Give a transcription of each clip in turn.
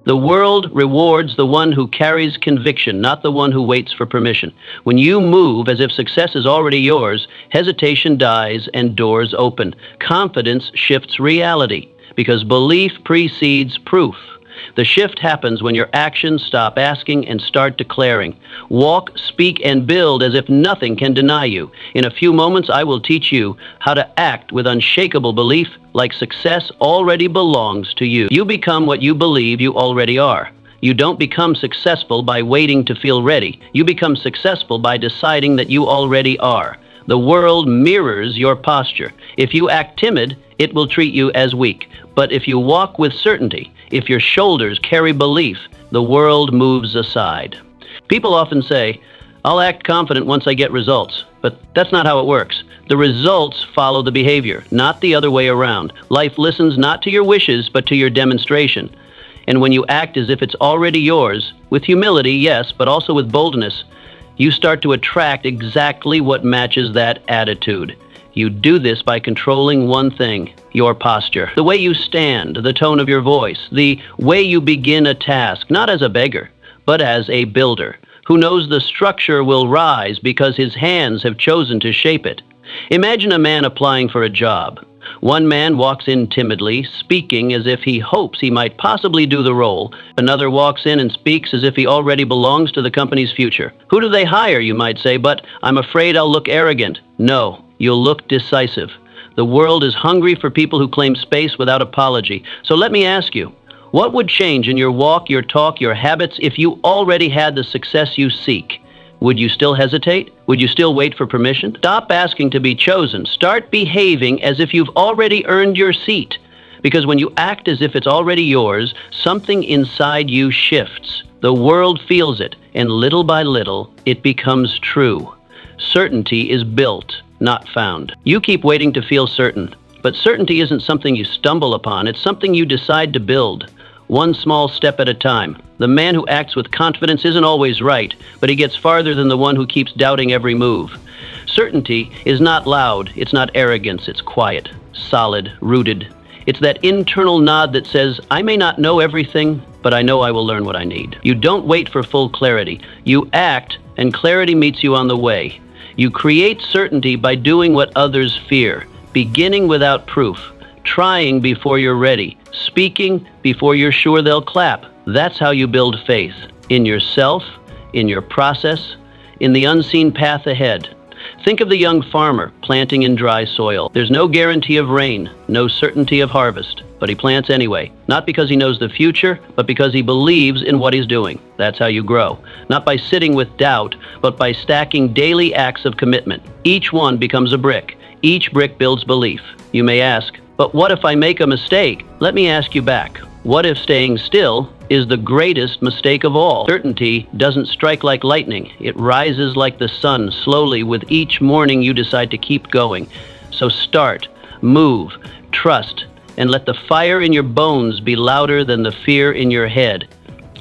The world rewards the one who carries conviction, not the one who waits for permission. When you move as if success is already yours, hesitation dies and doors open. Confidence shifts reality because belief precedes proof. The shift happens when your actions stop asking and start declaring. Walk, speak, and build as if nothing can deny you. In a few moments, I will teach you how to act with unshakable belief like success already belongs to you. You become what you believe you already are. You don't become successful by waiting to feel ready. You become successful by deciding that you already are. The world mirrors your posture. If you act timid, it will treat you as weak. But if you walk with certainty, if your shoulders carry belief, the world moves aside. People often say, I'll act confident once I get results. But that's not how it works. The results follow the behavior, not the other way around. Life listens not to your wishes, but to your demonstration. And when you act as if it's already yours, with humility, yes, but also with boldness, you start to attract exactly what matches that attitude. You do this by controlling one thing, your posture. The way you stand, the tone of your voice, the way you begin a task, not as a beggar, but as a builder, who knows the structure will rise because his hands have chosen to shape it. Imagine a man applying for a job. One man walks in timidly, speaking as if he hopes he might possibly do the role. Another walks in and speaks as if he already belongs to the company's future. Who do they hire, you might say, but I'm afraid I'll look arrogant. No, you'll look decisive. The world is hungry for people who claim space without apology. So let me ask you, what would change in your walk, your talk, your habits if you already had the success you seek? Would you still hesitate? Would you still wait for permission? Stop asking to be chosen. Start behaving as if you've already earned your seat. Because when you act as if it's already yours, something inside you shifts. The world feels it, and little by little, it becomes true. Certainty is built, not found. You keep waiting to feel certain, but certainty isn't something you stumble upon. It's something you decide to build. One small step at a time. The man who acts with confidence isn't always right, but he gets farther than the one who keeps doubting every move. Certainty is not loud, it's not arrogance, it's quiet, solid, rooted. It's that internal nod that says, I may not know everything, but I know I will learn what I need. You don't wait for full clarity. You act, and clarity meets you on the way. You create certainty by doing what others fear, beginning without proof, trying before you're ready, speaking before you're sure they'll clap. That's how you build faith, in yourself, in your process, in the unseen path ahead. Think of the young farmer planting in dry soil. There's no guarantee of rain, no certainty of harvest, but he plants anyway, not because he knows the future, but because he believes in what he's doing. That's how you grow, not by sitting with doubt, but by stacking daily acts of commitment. Each one becomes a brick. Each brick builds belief. You may ask, but what if I make a mistake? Let me ask you back. What if staying still is the greatest mistake of all? Certainty doesn't strike like lightning. It rises like the sun slowly with each morning you decide to keep going. So start, move, trust, and let the fire in your bones be louder than the fear in your head.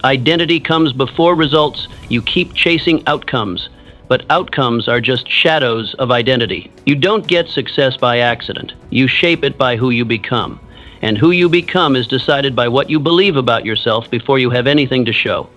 Identity comes before results. You keep chasing outcomes, but outcomes are just shadows of identity. You don't get success by accident. You shape it by who you become. And who you become is decided by what you believe about yourself before you have anything to show.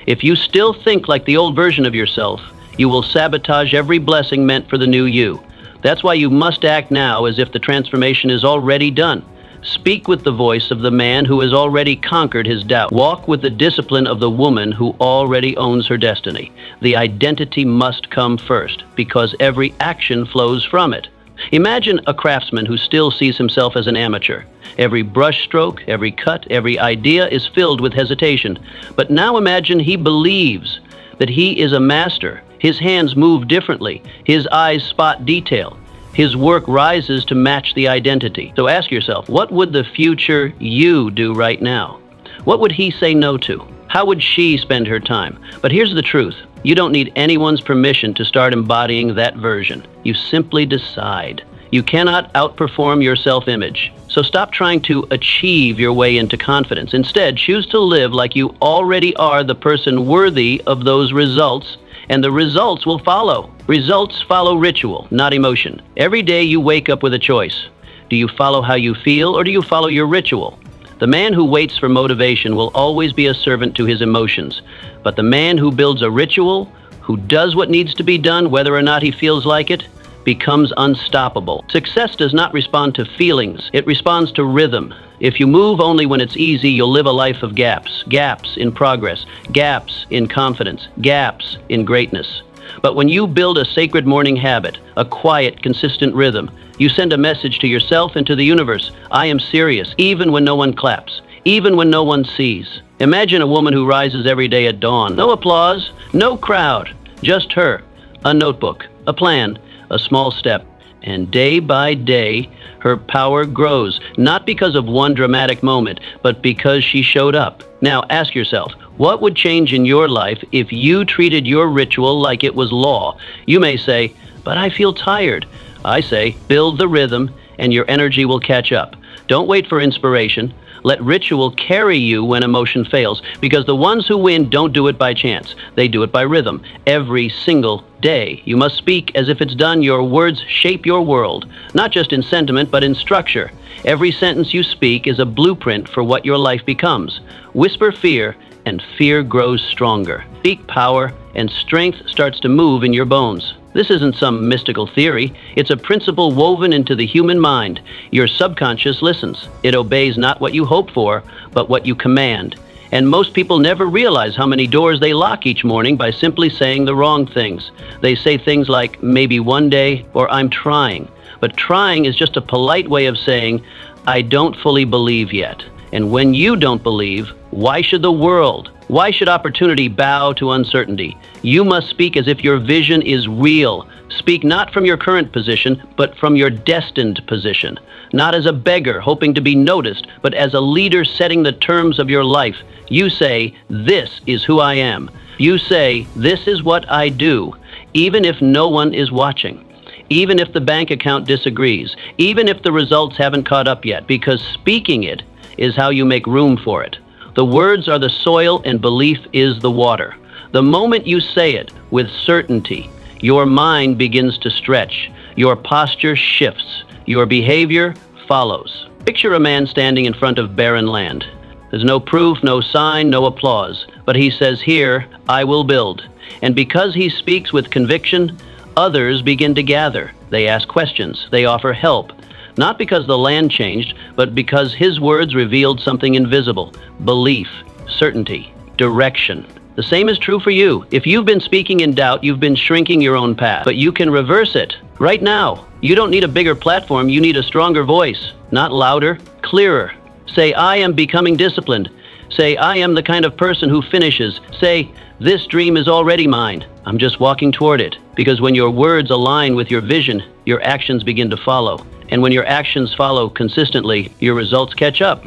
If you still think like the old version of yourself, you will sabotage every blessing meant for the new you. That's why you must act now as if the transformation is already done. Speak with the voice of the man who has already conquered his doubt. Walk with the discipline of the woman who already owns her destiny. The identity must come first, because every action flows from it. Imagine a craftsman who still sees himself as an amateur. Every brush stroke, every cut, every idea is filled with hesitation. But now imagine he believes that he is a master. His hands move differently. His eyes spot detail. His work rises to match the identity. So ask yourself, what would the future you do right now? What would he say no to? How would she spend her time? But here's the truth. You don't need anyone's permission to start embodying that version. You simply decide. You cannot outperform your self-image. So stop trying to achieve your way into confidence. Instead, choose to live like you already are the person worthy of those results, and the results will follow. Results follow ritual, not emotion. Every day you wake up with a choice. Do you follow how you feel, or do you follow your ritual? The man who waits for motivation will always be a servant to his emotions. But the man who builds a ritual, who does what needs to be done whether or not he feels like it, becomes unstoppable. Success does not respond to feelings, it responds to rhythm. If you move only when it's easy, you'll live a life of gaps. Gaps in progress, gaps in confidence, gaps in greatness. But when you build a sacred morning habit, a quiet, consistent rhythm, you send a message to yourself and to the universe. I am serious, even when no one claps, even when no one sees. Imagine a woman who rises every day at dawn. No applause, no crowd, just her, a notebook, a plan, a small step. And day by day, her power grows, not because of one dramatic moment, but because she showed up. Now ask yourself, what would change in your life if you treated your ritual like it was law? You may say, but I feel tired. I say, build the rhythm and your energy will catch up. Don't wait for inspiration. Let ritual carry you when emotion fails, because the ones who win don't do it by chance. They do it by rhythm. Every single day, you must speak as if it's done. Your words shape your world, not just in sentiment, but in structure. Every sentence you speak is a blueprint for what your life becomes. Whisper fear, and fear grows stronger. Speak power, and strength starts to move in your bones. This isn't some mystical theory. It's a principle woven into the human mind. Your subconscious listens. It obeys not what you hope for, but what you command. And most people never realize how many doors they lock each morning by simply saying the wrong things. They say things like, maybe one day, or I'm trying. But trying is just a polite way of saying, I don't fully believe yet. And when you don't believe, why should the world? Why should opportunity bow to uncertainty? You must speak as if your vision is real. Speak not from your current position, but from your destined position. Not as a beggar hoping to be noticed, but as a leader setting the terms of your life. You say, this is who I am. You say, this is what I do, even if no one is watching. Even if the bank account disagrees. Even if the results haven't caught up yet, because speaking it is how you make room for it. The words are the soil and belief is the water. The moment you say it with certainty, your mind begins to stretch, your posture shifts, your behavior follows. Picture a man standing in front of barren land. There's no proof, no sign, no applause, but he says, here, I will build. And because he speaks with conviction, others begin to gather. They ask questions, they offer help. Not because the land changed, but because his words revealed something invisible. Belief, certainty, direction. The same is true for you. If you've been speaking in doubt, you've been shrinking your own path. But you can reverse it right now. You don't need a bigger platform, you need a stronger voice. Not louder, clearer. Say, I am becoming disciplined. Say, I am the kind of person who finishes. Say, this dream is already mine. I'm just walking toward it. Because when your words align with your vision, your actions begin to follow. And when your actions follow consistently, your results catch up.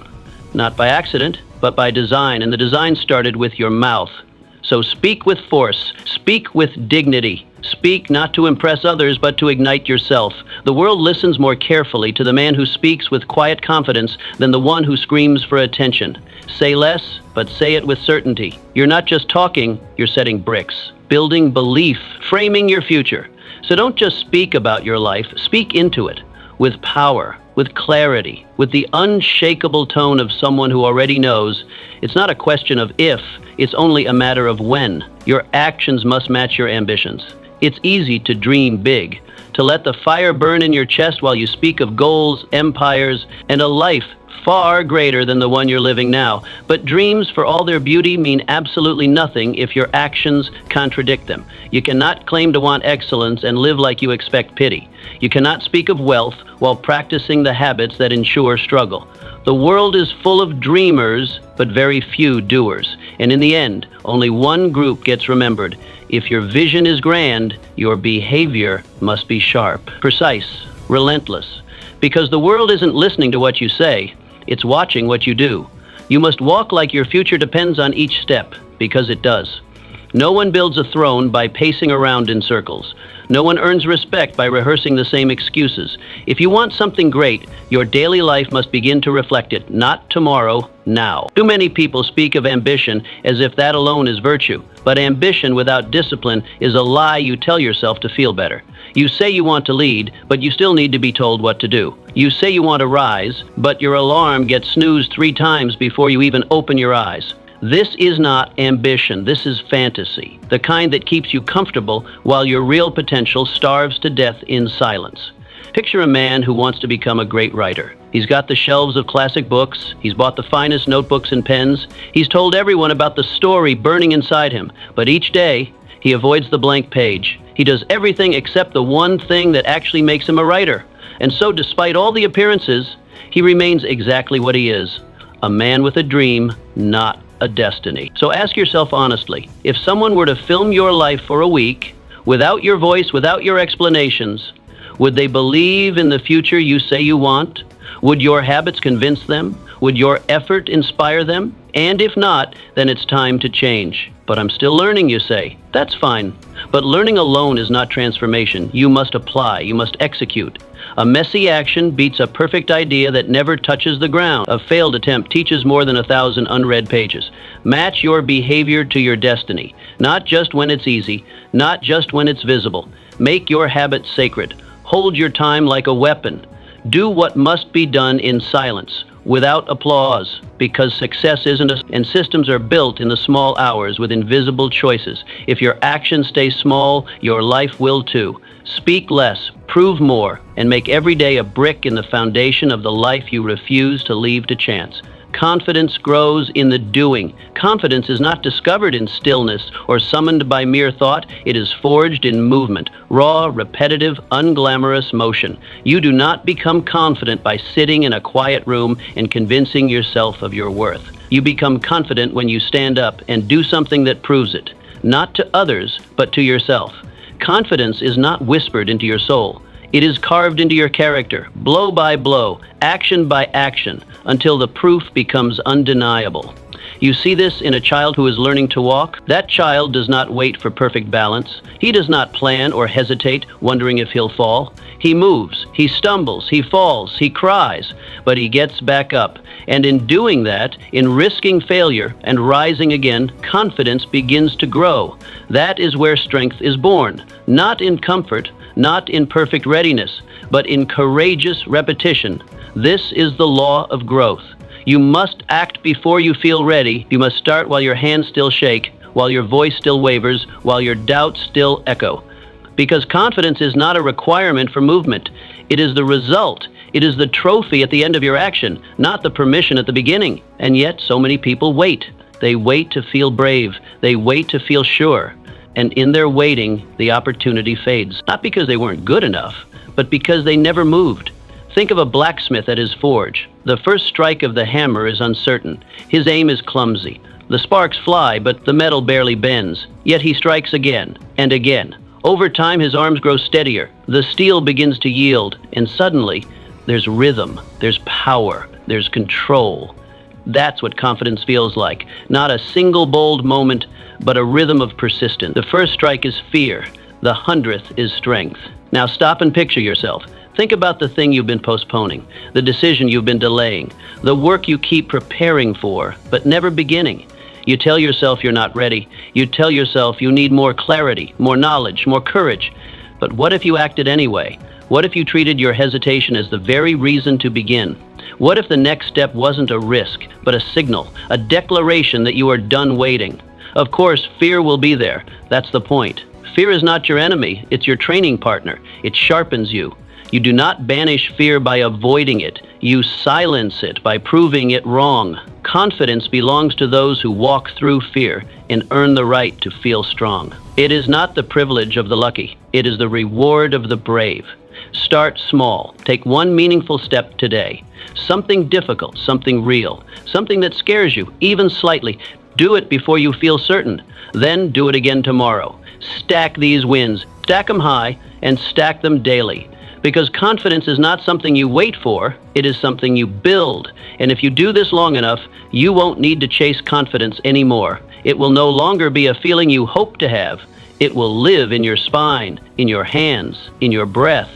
Not by accident, but by design. And the design started with your mouth. So speak with force. Speak with dignity. Speak not to impress others, but to ignite yourself. The world listens more carefully to the man who speaks with quiet confidence than the one who screams for attention. Say less, but say it with certainty. You're not just talking, you're setting bricks. Building belief, framing your future. So don't just speak about your life, speak into it. With power, with clarity, with the unshakable tone of someone who already knows. It's not a question of if, it's only a matter of when. Your actions must match your ambitions. It's easy to dream big, to let the fire burn in your chest while you speak of goals, empires, and a life far greater than the one you're living now. But dreams, for all their beauty, mean absolutely nothing if your actions contradict them. You cannot claim to want excellence and live like you expect pity. You cannot speak of wealth while practicing the habits that ensure struggle. The world is full of dreamers, but very few doers. And in the end, only one group gets remembered. If your vision is grand, your behavior must be sharp, precise, relentless. Because the world isn't listening to what you say, it's watching what you do. You must walk like your future depends on each step, because it does. No one builds a throne by pacing around in circles. No one earns respect by rehearsing the same excuses. If you want something great, your daily life must begin to reflect it, not tomorrow, now. Too many people speak of ambition as if that alone is virtue, but ambition without discipline is a lie you tell yourself to feel better. You say you want to lead, but you still need to be told what to do. You say you want to rise, but your alarm gets snoozed 3 times before you even open your eyes. This is not ambition, this is fantasy, the kind that keeps you comfortable while your real potential starves to death in silence. Picture a man who wants to become a great writer. He's got the shelves of classic books, he's bought the finest notebooks and pens, he's told everyone about the story burning inside him, but each day he avoids the blank page. He does everything except the one thing that actually makes him a writer. And so despite all the appearances, he remains exactly what he is, a man with a dream, not a destiny. So ask yourself honestly, if someone were to film your life for a week, without your voice, without your explanations, would they believe in the future you say you want? Would your habits convince them? Would your effort inspire them? And if not, then it's time to change. But I'm still learning, you say. That's fine. But learning alone is not transformation. You must apply, you must execute. A messy action beats a perfect idea that never touches the ground. A failed attempt teaches more than 1,000 unread pages. Match your behavior to your destiny, not just when it's easy, not just when it's visible. Make your habits sacred. Hold your time like a weapon. Do what must be done in silence, without applause, because success and systems are built in the small hours with invisible choices. If your actions stay small, your life will too. Speak less, prove more, and make every day a brick in the foundation of the life you refuse to leave to chance. Confidence grows in the doing. Confidence is not discovered in stillness or summoned by mere thought. It is forged in movement, raw, repetitive, unglamorous motion. You do not become confident by sitting in a quiet room and convincing yourself of your worth. You become confident when you stand up and do something that proves it, not to others, but to yourself. Confidence is not whispered into your soul. It is carved into your character, blow by blow, action by action, until the proof becomes undeniable. You see this in a child who is learning to walk. That child does not wait for perfect balance. He does not plan or hesitate, wondering if he'll fall. He moves, he stumbles, he falls, he cries, but he gets back up. And in doing that, in risking failure and rising again, confidence begins to grow. That is where strength is born, not in comfort, not in perfect readiness, but in courageous repetition. This is the law of growth. You must act before you feel ready. You must start while your hands still shake, while your voice still wavers, while your doubts still echo. Because confidence is not a requirement for movement. It is the result. It is the trophy at the end of your action, not the permission at the beginning. And yet, so many people wait. They wait to feel brave. They wait to feel sure. And in their waiting, the opportunity fades. Not because they weren't good enough, but because they never moved. Think of a blacksmith at his forge. The first strike of the hammer is uncertain. His aim is clumsy. The sparks fly, but the metal barely bends. Yet he strikes again and again. Over time, his arms grow steadier. The steel begins to yield, and suddenly, there's rhythm, there's power, there's control. That's what confidence feels like. Not a single bold moment, but a rhythm of persistence. The first strike is fear. The 100th is strength. Now stop and picture yourself. Think about the thing you've been postponing, the decision you've been delaying, the work you keep preparing for, but never beginning. You tell yourself you're not ready. You tell yourself you need more clarity, more knowledge, more courage. But what if you acted anyway? What if you treated your hesitation as the very reason to begin? What if the next step wasn't a risk, but a signal, a declaration that you are done waiting? Of course, fear will be there. That's the point. Fear is not your enemy. It's your training partner. It sharpens you. You do not banish fear by avoiding it. You silence it by proving it wrong. Confidence belongs to those who walk through fear and earn the right to feel strong. It is not the privilege of the lucky. It is the reward of the brave. Start small. Take one meaningful step today. Something difficult, something real, something that scares you, even slightly. Do it before you feel certain. Then do it again tomorrow. Stack these wins. Stack them high and stack them daily. Because confidence is not something you wait for, it is something you build. And if you do this long enough, you won't need to chase confidence anymore. It will no longer be a feeling you hope to have. It will live in your spine, in your hands, in your breath.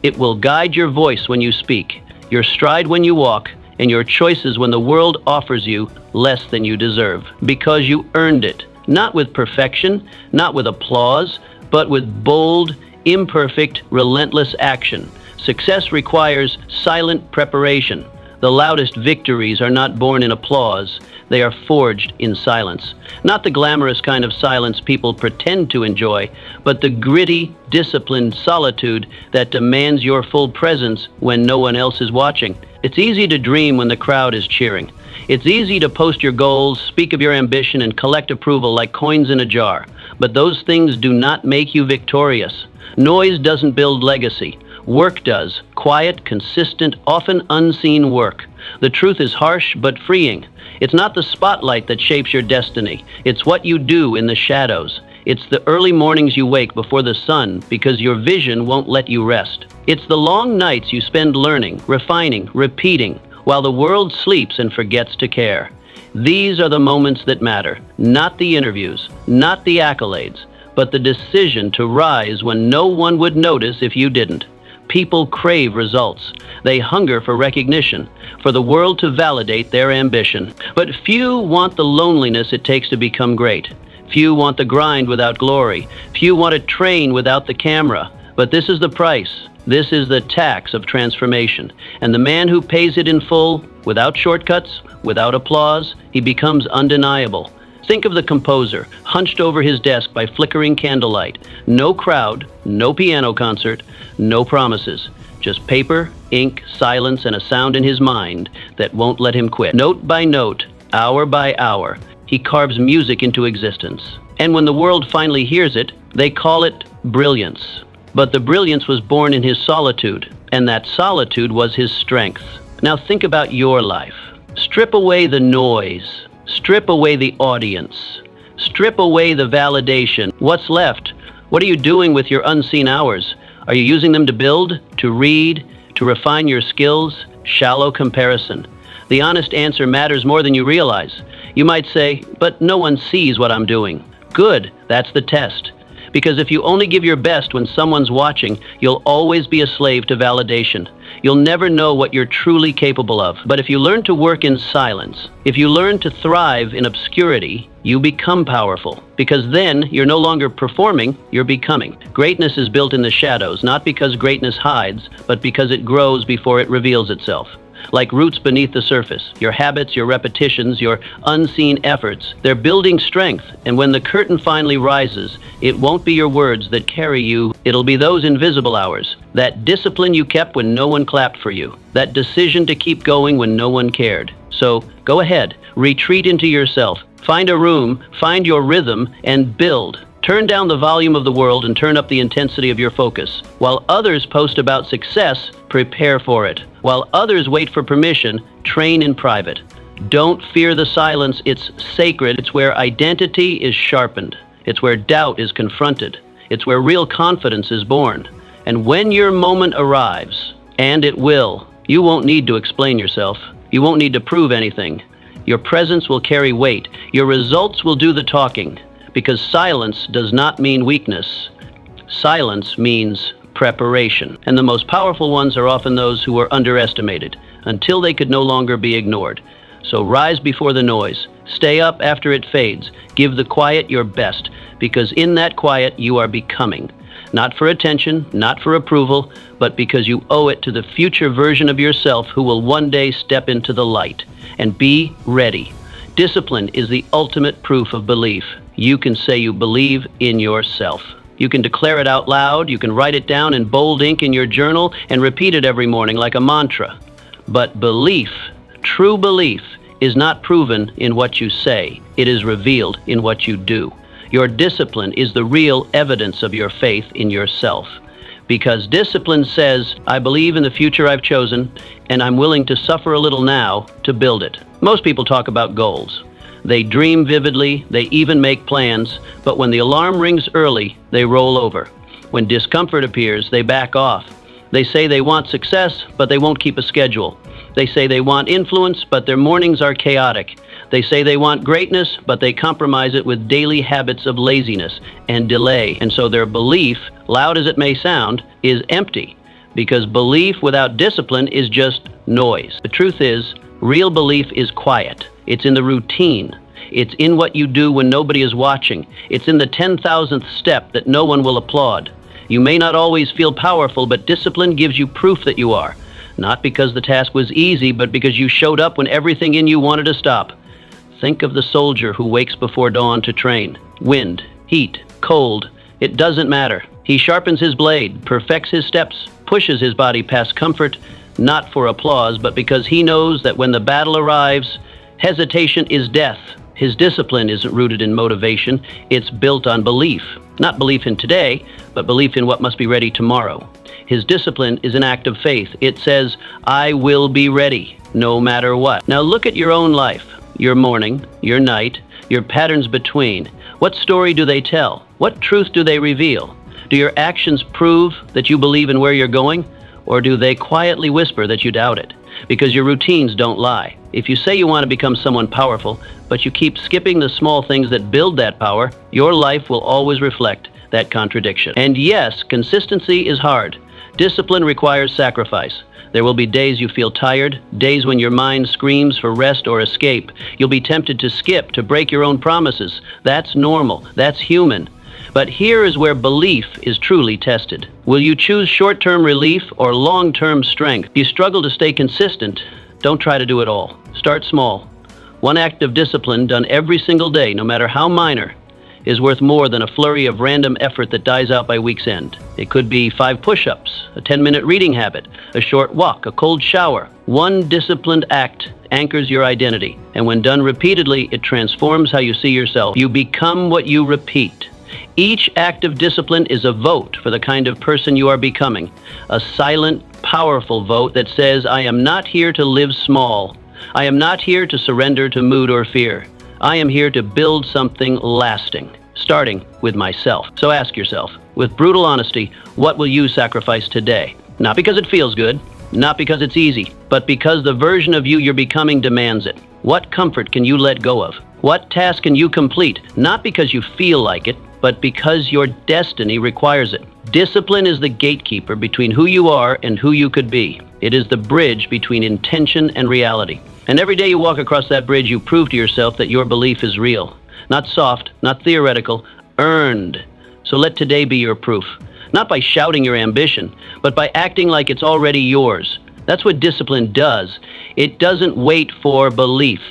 It will guide your voice when you speak, your stride when you walk, and your choices when the world offers you less than you deserve, because you earned it, not with perfection, not with applause, but with bold, imperfect, relentless action. Success requires silent preparation. The loudest victories are not born in applause, they are forged in silence. Not the glamorous kind of silence people pretend to enjoy, but the gritty, disciplined solitude that demands your full presence when no one else is watching. It's easy to dream when the crowd is cheering. It's easy to post your goals, speak of your ambition, and collect approval like coins in a jar. But those things do not make you victorious. Noise doesn't build legacy. Work does. Quiet, consistent, often unseen work. The truth is harsh but freeing. It's not the spotlight that shapes your destiny. It's what you do in the shadows. It's the early mornings you wake before the sun because your vision won't let you rest. It's the long nights you spend learning, refining, repeating, while the world sleeps and forgets to care. These are the moments that matter, not the interviews, not the accolades, but the decision to rise when no one would notice if you didn't. People crave results. They hunger for recognition, for the world to validate their ambition. But few want the loneliness it takes to become great. Few want the grind without glory. Few want to train without the camera. But this is the price. This is the tax of transformation. And the man who pays it in full, without shortcuts, without applause, he becomes undeniable. Think of the composer, hunched over his desk by flickering candlelight. No crowd, no piano concert, no promises. Just paper, ink, silence, and a sound in his mind that won't let him quit. Note by note, hour by hour, he carves music into existence. And when the world finally hears it, they call it brilliance. But the brilliance was born in his solitude, and that solitude was his strength. Now think about your life. Strip away the noise. Strip away the audience. Strip away the validation. What's left? What are you doing with your unseen hours? Are you using them to build, to read, to refine your skills? Shallow comparison. The honest answer matters more than you realize. You might say, but no one sees what I'm doing. Good, that's the test. Because if you only give your best when someone's watching, you'll always be a slave to validation. You'll never know what you're truly capable of. But if you learn to work in silence, if you learn to thrive in obscurity, you become powerful. Because then you're no longer performing, you're becoming. Greatness is built in the shadows, not because greatness hides, but because it grows before it reveals itself. Like roots beneath the surface, your habits, your repetitions, your unseen efforts, they're building strength. And when the curtain finally rises, it won't be your words that carry you. It'll be those invisible hours, that discipline you kept when no one clapped for you, that decision to keep going when no one cared. So go ahead, retreat into yourself, find a room, find your rhythm, and build. Turn down the volume of the world and turn up the intensity of your focus. While others post about success, prepare for it. While others wait for permission, train in private. Don't fear the silence, it's sacred. It's where identity is sharpened. It's where doubt is confronted. It's where real confidence is born. And when your moment arrives, and it will, you won't need to explain yourself. You won't need to prove anything. Your presence will carry weight. Your results will do the talking. Because silence does not mean weakness. Silence means preparation. And the most powerful ones are often those who were underestimated, until they could no longer be ignored. So rise before the noise. Stay up after it fades. Give the quiet your best, because in that quiet you are becoming. Not for attention, not for approval, but because you owe it to the future version of yourself who will one day step into the light. And be ready. Discipline is the ultimate proof of belief. You can say you believe in yourself. You can declare it out loud. You can write it down in bold ink in your journal and repeat it every morning like a mantra. But belief, true belief, is not proven in what you say. It is revealed in what you do. Your discipline is the real evidence of your faith in yourself. Because discipline says, I believe in the future I've chosen, and I'm willing to suffer a little now to build it. Most people talk about goals. They dream vividly, they even make plans, but when the alarm rings early, they roll over. When discomfort appears, they back off. They say they want success, but they won't keep a schedule. They say they want influence, but their mornings are chaotic. They say they want greatness, but they compromise it with daily habits of laziness and delay. And so their belief, loud as it may sound, is empty, because belief without discipline is just noise. The truth is, real belief is quiet. It's in the routine. It's in what you do when nobody is watching. It's in the 10,000th step that no one will applaud. You may not always feel powerful, but discipline gives you proof that you are. Not because the task was easy, but because you showed up when everything in you wanted to stop. Think of the soldier who wakes before dawn to train. Wind, heat, cold, it doesn't matter. He sharpens his blade, perfects his steps, pushes his body past comfort, not for applause, but because he knows that when the battle arrives, hesitation is death. His discipline isn't rooted in motivation, it's built on belief. Not belief in today, but belief in what must be ready tomorrow. His discipline is an act of faith. It says, I will be ready, no matter what. Now look at your own life, your morning, your night, your patterns between. What story do they tell? What truth do they reveal? Do your actions prove that you believe in where you're going? Or do they quietly whisper that you doubt it? Because your routines don't lie. If you say you want to become someone powerful, but you keep skipping the small things that build that power, your life will always reflect that contradiction. And yes, consistency is hard. Discipline requires sacrifice. There will be days you feel tired, days when your mind screams for rest or escape. You'll be tempted to skip, to break your own promises. That's normal. That's human. But here is where belief is truly tested. Will you choose short-term relief or long-term strength? If you struggle to stay consistent, don't try to do it all. Start small. One act of discipline done every single day, no matter how minor, is worth more than a flurry of random effort that dies out by week's end. It could be 5 push-ups, a 10-minute reading habit, a short walk, a cold shower. One disciplined act anchors your identity, and when done repeatedly, it transforms how you see yourself. You become what you repeat. Each act of discipline is a vote for the kind of person you are becoming, a silent, powerful vote that says, I am not here to live small. I am not here to surrender to mood or fear. I am here to build something lasting, starting with myself. So ask yourself, with brutal honesty, what will you sacrifice today? Not because it feels good, not because it's easy, but because the version of you you're becoming demands it. What comfort can you let go of? What task can you complete? Not because you feel like it, but because your destiny requires it. Discipline is the gatekeeper between who you are and who you could be. It is the bridge between intention and reality. And every day you walk across that bridge, you prove to yourself that your belief is real. Not soft, not theoretical, earned. So let today be your proof. Not by shouting your ambition, but by acting like it's already yours. That's what discipline does. It doesn't wait for belief.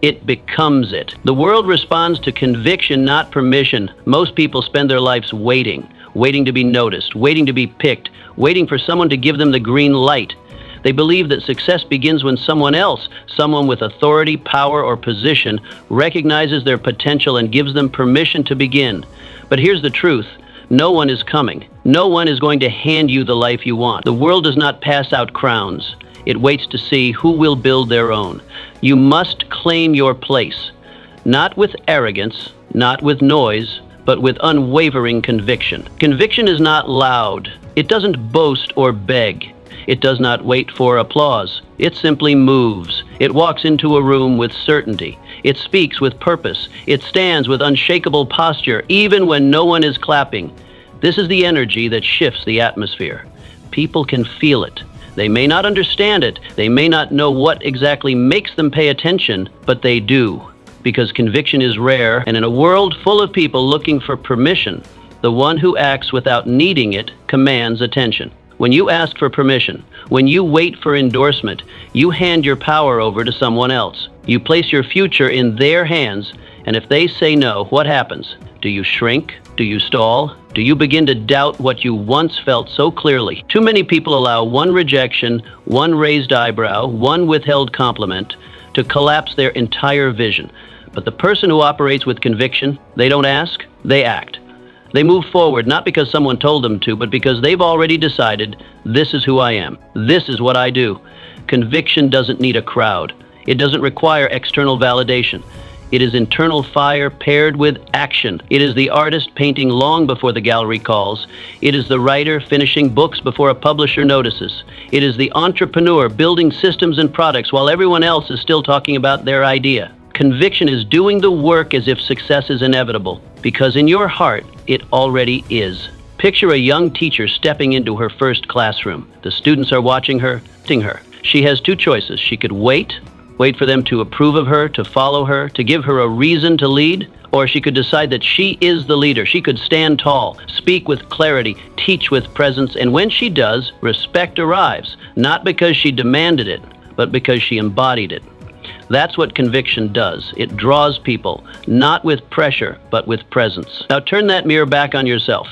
It becomes it. The world responds to conviction, not permission. Most people spend their lives waiting to be noticed, waiting to be picked, waiting for someone to give them the green light. They believe that success begins when someone else, someone with authority, power, or position, recognizes their potential and gives them permission to begin. But here's the truth. No one is coming. No one is going to hand you the life you want. The world does not pass out crowns. It waits to see who will build their own. You must claim your place, not with arrogance, not with noise, but with unwavering conviction. Conviction is not loud. It doesn't boast or beg. It does not wait for applause. It simply moves. It walks into a room with certainty. It speaks with purpose. It stands with unshakable posture, even when no one is clapping. This is the energy that shifts the atmosphere. People can feel it. They may not understand it. They may not know what exactly makes them pay attention, but they do. Because conviction is rare, and in a world full of people looking for permission, the one who acts without needing it commands attention. When you ask for permission, when you wait for endorsement, you hand your power over to someone else. You place your future in their hands, and if they say no, what happens? Do you shrink? Do you stall? Do you begin to doubt what you once felt so clearly? Too many people allow one rejection, one raised eyebrow, one withheld compliment to collapse their entire vision. But the person who operates with conviction, they don't ask, they act. They move forward not because someone told them to, but because they've already decided, this is who I am. This is what I do. Conviction doesn't need a crowd. It doesn't require external validation. It is internal fire paired with action. It is the artist painting long before the gallery calls. It is the writer finishing books before a publisher notices. It is the entrepreneur building systems and products while everyone else is still talking about their idea. Conviction is doing the work as if success is inevitable, because in your heart, it already is. Picture a young teacher stepping into her first classroom. The students are watching her, testing her. She has two choices. She could wait for them to approve of her, to follow her, to give her a reason to lead, or she could decide that she is the leader. She could stand tall, speak with clarity, teach with presence, and when she does, respect arrives, not because she demanded it, but because she embodied it. That's what conviction does. It draws people, not with pressure, but with presence. Now turn that mirror back on yourself.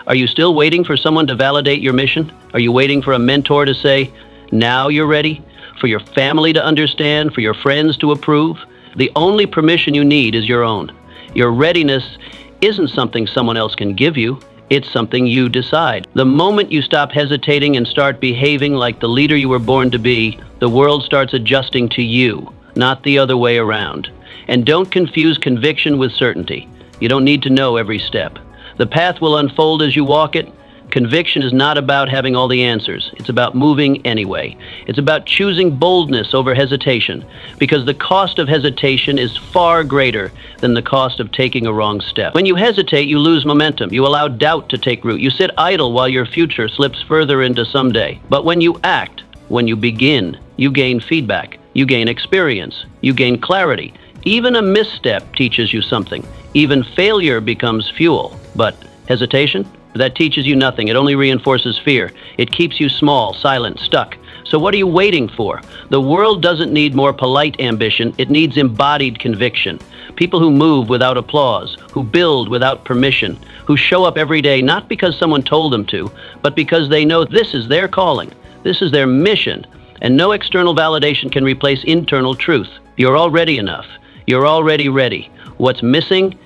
Are you still waiting for someone to validate your mission? Are you waiting for a mentor to say, now you're ready? For your family to understand? For your friends to approve? The only permission you need is your own. Your readiness isn't something someone else can give you. It's something you decide. The moment you stop hesitating and start behaving like the leader you were born to be, the world starts adjusting to you, not the other way around. And don't confuse conviction with certainty. You don't need to know every step. The path will unfold as you walk it. Conviction is not about having all the answers. It's about moving anyway. It's about choosing boldness over hesitation, because the cost of hesitation is far greater than the cost of taking a wrong step. When you hesitate, you lose momentum. You allow doubt to take root. You sit idle while your future slips further into someday. But when you act, when you begin, you gain feedback. You gain experience. You gain clarity. Even a misstep teaches you something. Even failure becomes fuel. But hesitation? That teaches you nothing. It only reinforces fear. It keeps you small, silent, stuck. So what are you waiting for? The world doesn't need more polite ambition. It needs embodied conviction. People who move without applause, who build without permission, who show up every day not because someone told them to, but because they know this is their calling. This is their mission. And no external validation can replace internal truth. You're already enough. You're already ready. What's missing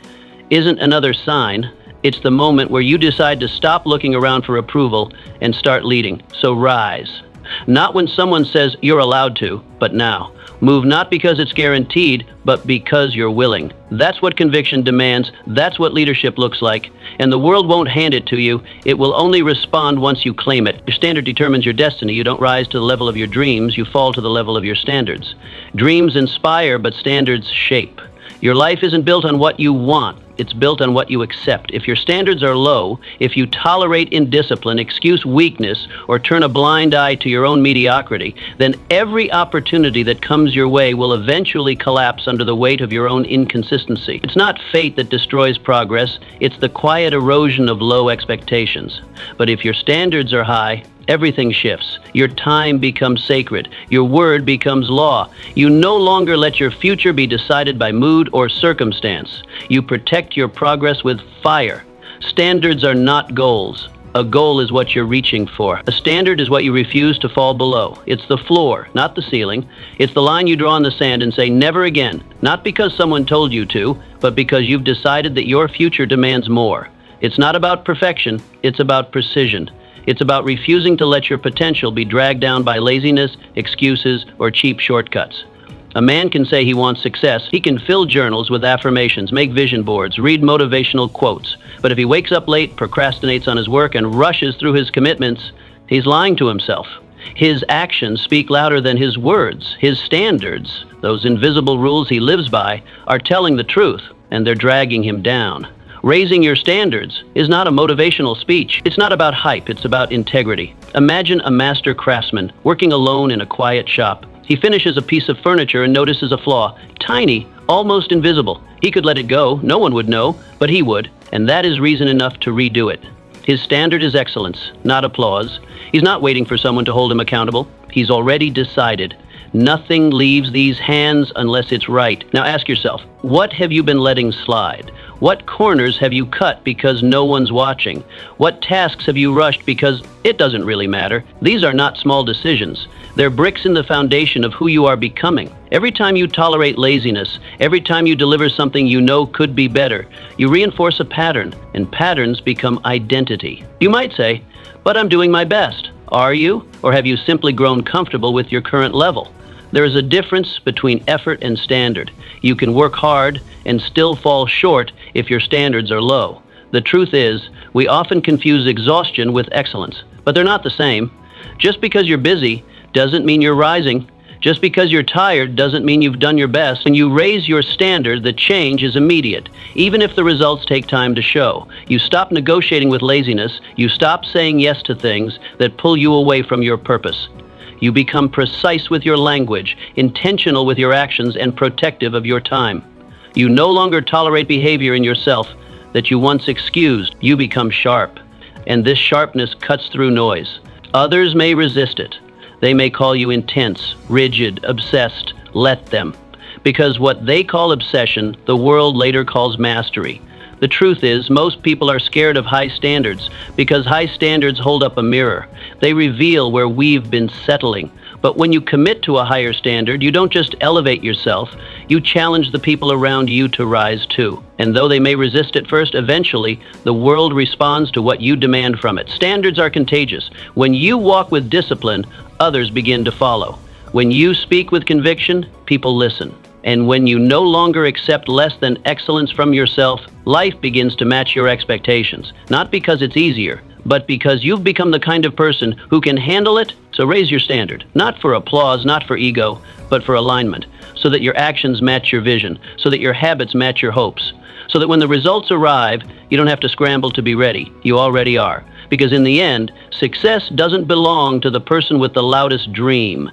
isn't another sign. It's the moment where you decide to stop looking around for approval and start leading. So rise. Not when someone says you're allowed to, but now. Move not because it's guaranteed, but because you're willing. That's what conviction demands. That's what leadership looks like. And the world won't hand it to you. It will only respond once you claim it. Your standard determines your destiny. You don't rise to the level of your dreams. You fall to the level of your standards. Dreams inspire, but standards shape. Your life isn't built on what you want. It's built on what you accept. If your standards are low, if you tolerate indiscipline, excuse weakness, or turn a blind eye to your own mediocrity, then every opportunity that comes your way will eventually collapse under the weight of your own inconsistency. It's not fate that destroys progress. It's the quiet erosion of low expectations. But if your standards are high, everything shifts. Your time becomes sacred. Your word becomes law. You no longer let your future be decided by mood or circumstance. You protect your progress with fire. Standards are not goals. A goal is what you're reaching for. A standard is what you refuse to fall below. It's the floor, not the ceiling. It's the line you draw in the sand and say, never again. Not because someone told you to, but because you've decided that your future demands more. It's not about perfection. It's about precision. It's about refusing to let your potential be dragged down by laziness, excuses, or cheap shortcuts. A man can say he wants success. He can fill journals with affirmations, make vision boards, read motivational quotes. But if he wakes up late, procrastinates on his work, and rushes through his commitments, he's lying to himself. His actions speak louder than his words. His standards, those invisible rules he lives by, are telling the truth, and they're dragging him down. Raising your standards is not a motivational speech. It's not about hype, it's about integrity. Imagine a master craftsman working alone in a quiet shop. He finishes a piece of furniture and notices a flaw, tiny, almost invisible. He could let it go, no one would know, but he would, and that is reason enough to redo it. His standard is excellence, not applause. He's not waiting for someone to hold him accountable. He's already decided. Nothing leaves these hands unless it's right. Now ask yourself, what have you been letting slide? What corners have you cut because no one's watching? What tasks have you rushed because it doesn't really matter? These are not small decisions. They're bricks in the foundation of who you are becoming. Every time you tolerate laziness, every time you deliver something you know could be better, you reinforce a pattern, and patterns become identity. You might say, but I'm doing my best. Are you? Or have you simply grown comfortable with your current level? There is a difference between effort and standard. You can work hard and still fall short if your standards are low. The truth is, we often confuse exhaustion with excellence, but they're not the same. Just because you're busy doesn't mean you're rising. Just because you're tired doesn't mean you've done your best. When you raise your standard, the change is immediate, even if the results take time to show. You stop negotiating with laziness. You stop saying yes to things that pull you away from your purpose. You become precise with your language, intentional with your actions, and protective of your time. You no longer tolerate behavior in yourself that you once excused. You become sharp, and this sharpness cuts through noise. Others may resist it. They may call you intense, rigid, obsessed. Let them. Because what they call obsession, the world later calls mastery. The truth is, most people are scared of high standards because high standards hold up a mirror. They reveal where we've been settling. But when you commit to a higher standard, you don't just elevate yourself, you challenge the people around you to rise too. And though they may resist at first, eventually, the world responds to what you demand from it. Standards are contagious. When you walk with discipline, others begin to follow. When you speak with conviction, people listen. And when you no longer accept less than excellence from yourself, life begins to match your expectations. Not because it's easier, but because you've become the kind of person who can handle it. So raise your standard, not for applause, not for ego, but for alignment, so that your actions match your vision, so that your habits match your hopes, so that when the results arrive, you don't have to scramble to be ready. You already are. Because in the end, success doesn't belong to the person with the loudest dream.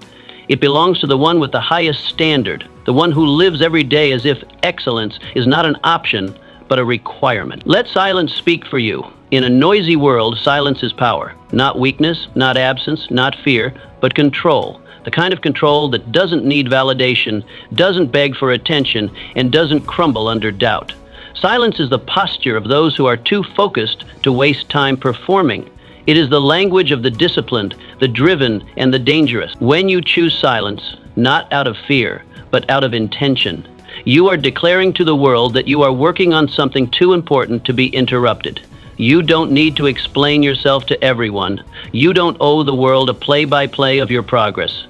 It belongs to the one with the highest standard, the one who lives every day as if excellence is not an option, but a requirement. Let silence speak for you. In a noisy world, silence is power. Not weakness, not absence, not fear, but control. The kind of control that doesn't need validation, doesn't beg for attention, and doesn't crumble under doubt. Silence is the posture of those who are too focused to waste time performing. It is the language of the disciplined, the driven, and the dangerous. When you choose silence, not out of fear, but out of intention, you are declaring to the world that you are working on something too important to be interrupted. You don't need to explain yourself to everyone. You don't owe the world a play-by-play of your progress.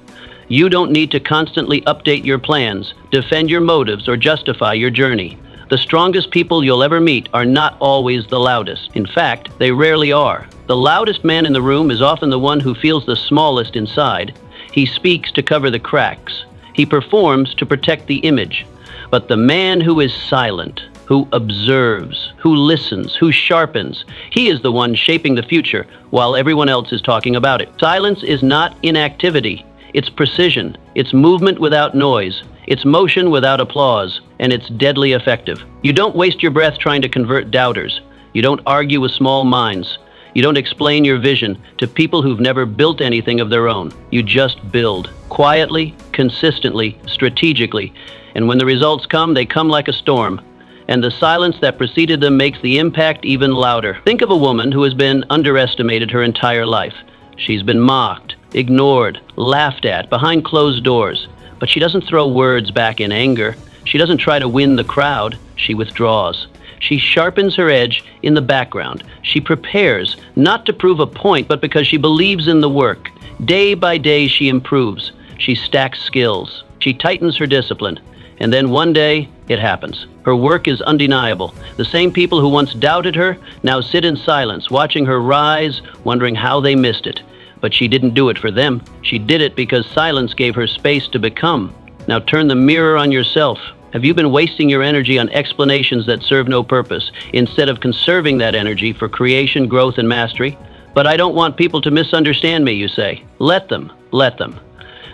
You don't need to constantly update your plans, defend your motives, or justify your journey. The strongest people you'll ever meet are not always the loudest. In fact, they rarely are. The loudest man in the room is often the one who feels the smallest inside. He speaks to cover the cracks. He performs to protect the image. But the man who is silent, who observes, who listens, who sharpens, he is the one shaping the future while everyone else is talking about it. Silence is not inactivity. It's precision. It's movement without noise. It's motion without applause, and it's deadly effective. You don't waste your breath trying to convert doubters. You don't argue with small minds. You don't explain your vision to people who've never built anything of their own. You just build, quietly, consistently, strategically. And when the results come, they come like a storm. And the silence that preceded them makes the impact even louder. Think of a woman who has been underestimated her entire life. She's been mocked, ignored, laughed at, behind closed doors. But she doesn't throw words back in anger. She doesn't try to win the crowd. She withdraws. She sharpens her edge in the background. She prepares, not to prove a point, but because she believes in the work. Day by day, she improves. She stacks skills. She tightens her discipline. And then one day, it happens. Her work is undeniable. The same people who once doubted her now sit in silence, watching her rise, wondering how they missed it. But she didn't do it for them. She did it because silence gave her space to become. Now turn the mirror on yourself. Have you been wasting your energy on explanations that serve no purpose, instead of conserving that energy for creation, growth, and mastery? But I don't want people to misunderstand me, you say. Let them. Let them.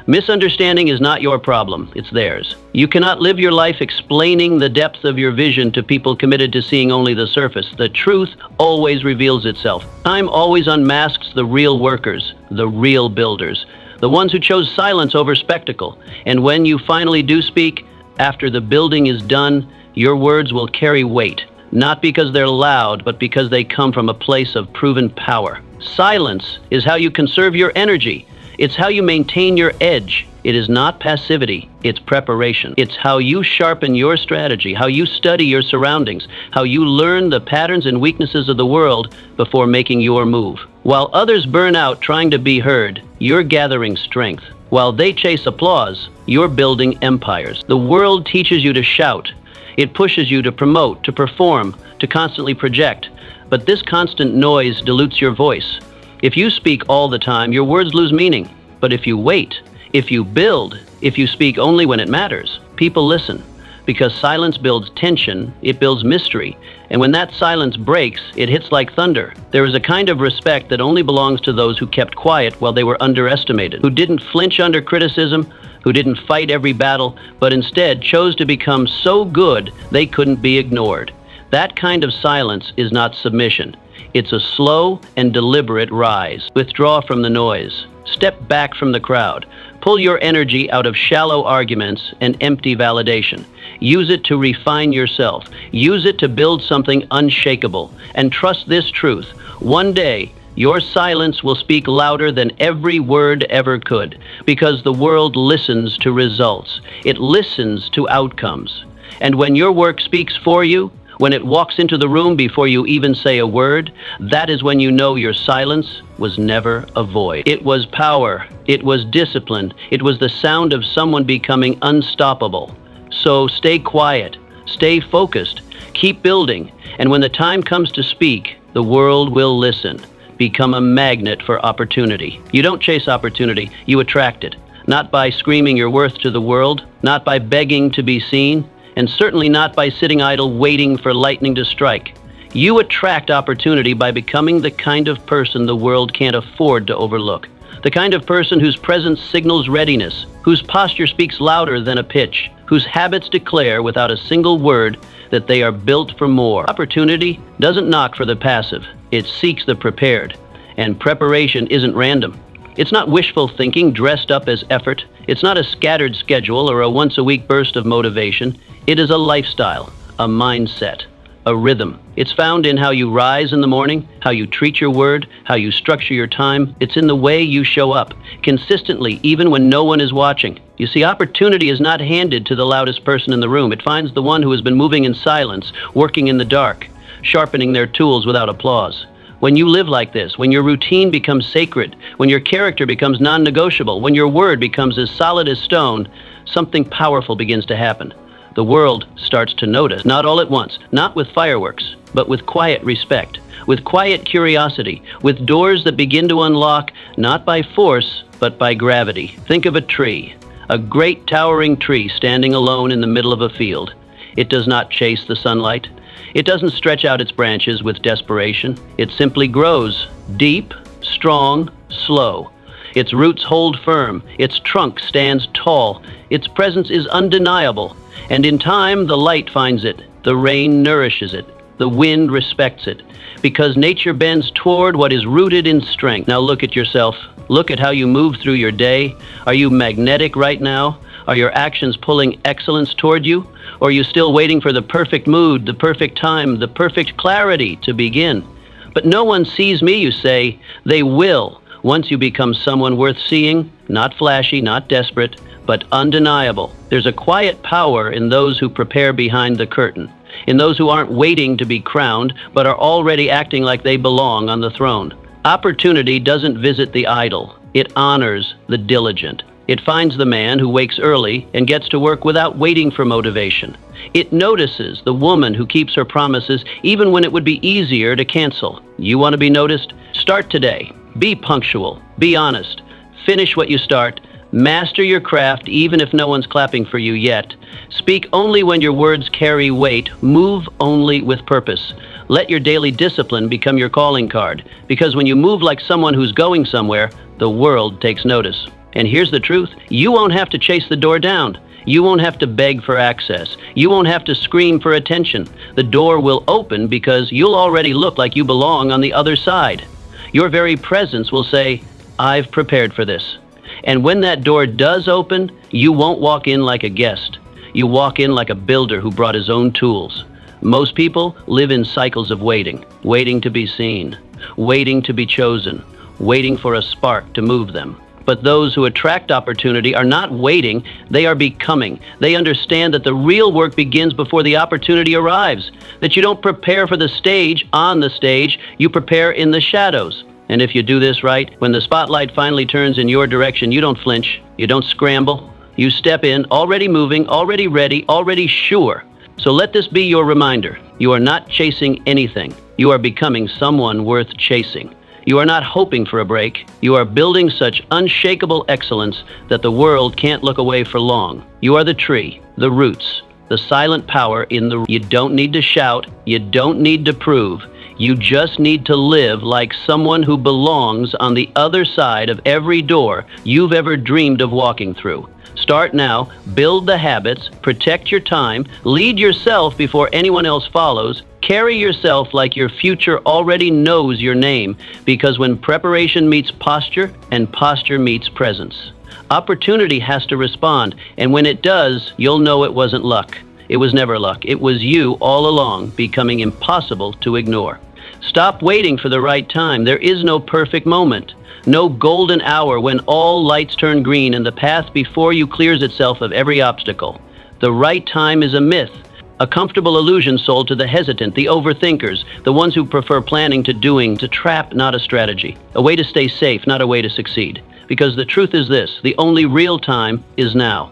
Misunderstanding is not your problem, it's theirs. You cannot live your life explaining the depth of your vision to people committed to seeing only the surface. The truth always reveals itself. Time always unmasks the real workers, the real builders, the ones who chose silence over spectacle. And when you finally do speak, after the building is done, your words will carry weight, not because they're loud, but because they come from a place of proven power. Silence is how you conserve your energy. It's how you maintain your edge. It is not passivity, it's preparation. It's how you sharpen your strategy, how you study your surroundings, how you learn the patterns and weaknesses of the world before making your move. While others burn out trying to be heard, you're gathering strength. While they chase applause, you're building empires. The world teaches you to shout. It pushes you to promote, to perform, to constantly project. But this constant noise dilutes your voice. If you speak all the time, your words lose meaning. But if you wait, if you build, if you speak only when it matters, people listen. Because silence builds tension, it builds mystery. And when that silence breaks, it hits like thunder. There is a kind of respect that only belongs to those who kept quiet while they were underestimated, who didn't flinch under criticism, who didn't fight every battle, but instead chose to become so good they couldn't be ignored. That kind of silence is not submission. It's a slow and deliberate rise. Withdraw from the noise. Step back from the crowd. Pull your energy out of shallow arguments and empty validation. Use it to refine yourself. Use it to build something unshakable. And trust this truth. One day, your silence will speak louder than every word ever could, because the world listens to results. It listens to outcomes. And when your work speaks for you, when it walks into the room before you even say a word, that is when you know your silence was never a void. It was power. It was discipline. It was the sound of someone becoming unstoppable. So stay quiet. Stay focused. Keep building. And when the time comes to speak, the world will listen. Become a magnet for opportunity. You don't chase opportunity. You attract it. Not by screaming your worth to the world, not by begging to be seen, and certainly not by sitting idle waiting for lightning to strike. You attract opportunity by becoming the kind of person the world can't afford to overlook. The kind of person whose presence signals readiness, whose posture speaks louder than a pitch, whose habits declare without a single word that they are built for more. Opportunity doesn't knock for the passive. It seeks the prepared. And preparation isn't random. It's not wishful thinking dressed up as effort. It's not a scattered schedule or a once-a-week burst of motivation. It is a lifestyle, a mindset, a rhythm. It's found in how you rise in the morning, how you treat your word, how you structure your time. It's in the way you show up, consistently, even when no one is watching. You see, opportunity is not handed to the loudest person in the room. It finds the one who has been moving in silence, working in the dark, sharpening their tools without applause. When you live like this, when your routine becomes sacred, when your character becomes non-negotiable, when your word becomes as solid as stone, something powerful begins to happen. The world starts to notice, not all at once, not with fireworks, but with quiet respect, with quiet curiosity, with doors that begin to unlock, not by force, but by gravity. Think of a tree, a great towering tree standing alone in the middle of a field. It does not chase the sunlight. It doesn't stretch out its branches with desperation. It simply grows, deep, strong, slow. Its roots hold firm. Its trunk stands tall. Its presence is undeniable. And in time, the light finds it. The rain nourishes it. The wind respects it. Because nature bends toward what is rooted in strength. Now look at yourself. Look at how you move through your day. Are you magnetic right now? Are your actions pulling excellence toward you? Or are you still waiting for the perfect mood, the perfect time, the perfect clarity to begin? But no one sees me, you say. They will, once you become someone worth seeing, not flashy, not desperate, but undeniable. There's a quiet power in those who prepare behind the curtain, in those who aren't waiting to be crowned, but are already acting like they belong on the throne. Opportunity doesn't visit the idle. It honors the diligent. It finds the man who wakes early and gets to work without waiting for motivation. It notices the woman who keeps her promises even when it would be easier to cancel. You want to be noticed? Start today. Be punctual. Be honest. Finish what you start. Master your craft even if no one's clapping for you yet. Speak only when your words carry weight. Move only with purpose. Let your daily discipline become your calling card, because when you move like someone who's going somewhere, the world takes notice. And here's the truth. You won't have to chase the door down. You won't have to beg for access. You won't have to scream for attention. The door will open because you'll already look like you belong on the other side. Your very presence will say, I've prepared for this. And when that door does open, you won't walk in like a guest. You walk in like a builder who brought his own tools. Most people live in cycles of waiting, waiting to be seen, waiting to be chosen, waiting for a spark to move them. But those who attract opportunity are not waiting, they are becoming. They understand that the real work begins before the opportunity arrives, that you don't prepare for the stage on the stage, you prepare in the shadows. And if you do this right, when the spotlight finally turns in your direction, you don't flinch, you don't scramble. You step in, already moving, already ready, already sure. So let this be your reminder. You are not chasing anything. You are becoming someone worth chasing. You are not hoping for a break. You are building such unshakable excellence that the world can't look away for long. You are the tree, the roots, the silent power in the... You don't need to shout. You don't need to prove. You just need to live like someone who belongs on the other side of every door you've ever dreamed of walking through. Start now, build the habits, protect your time, lead yourself before anyone else follows, carry yourself like your future already knows your name, because when preparation meets posture and posture meets presence, opportunity has to respond, and when it does, you'll know it wasn't luck. It was never luck. It was you all along, becoming impossible to ignore. Stop waiting for the right time. There is no perfect moment. No golden hour when all lights turn green and the path before you clears itself of every obstacle. The right time is a myth, a comfortable illusion sold to the hesitant, the overthinkers, the ones who prefer planning to doing, to trap, not a strategy, a way to stay safe, not a way to succeed. Because the truth is this, the only real time is now.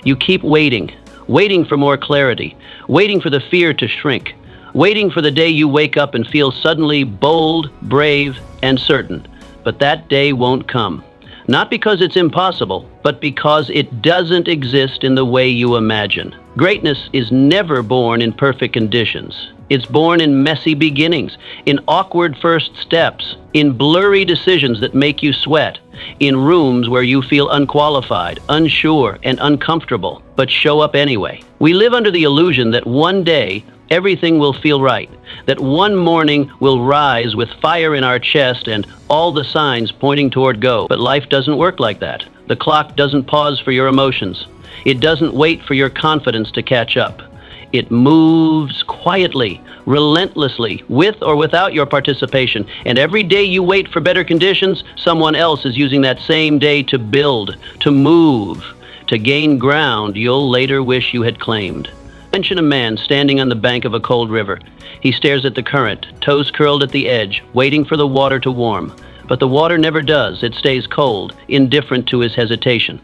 You keep waiting for more clarity, waiting for the fear to shrink, waiting for the day you wake up and feel suddenly bold, brave, and certain. But that day won't come. Not because it's impossible, but because it doesn't exist in the way you imagine. Greatness is never born in perfect conditions. It's born in messy beginnings, in awkward first steps, in blurry decisions that make you sweat, in rooms where you feel unqualified, unsure, and uncomfortable, but show up anyway. We live under the illusion that one day everything will feel right, that one morning we'll rise with fire in our chest and all the signs pointing toward go. But life doesn't work like that. The clock doesn't pause for your emotions. It doesn't wait for your confidence to catch up. It moves quietly, relentlessly, with or without your participation. And every day you wait for better conditions, someone else is using that same day to build, to move, to gain ground you'll later wish you had claimed. Mention a man standing on the bank of a cold river. He stares at the current, toes curled at the edge, waiting for the water to warm. But the water never does. It stays cold, indifferent to his hesitation.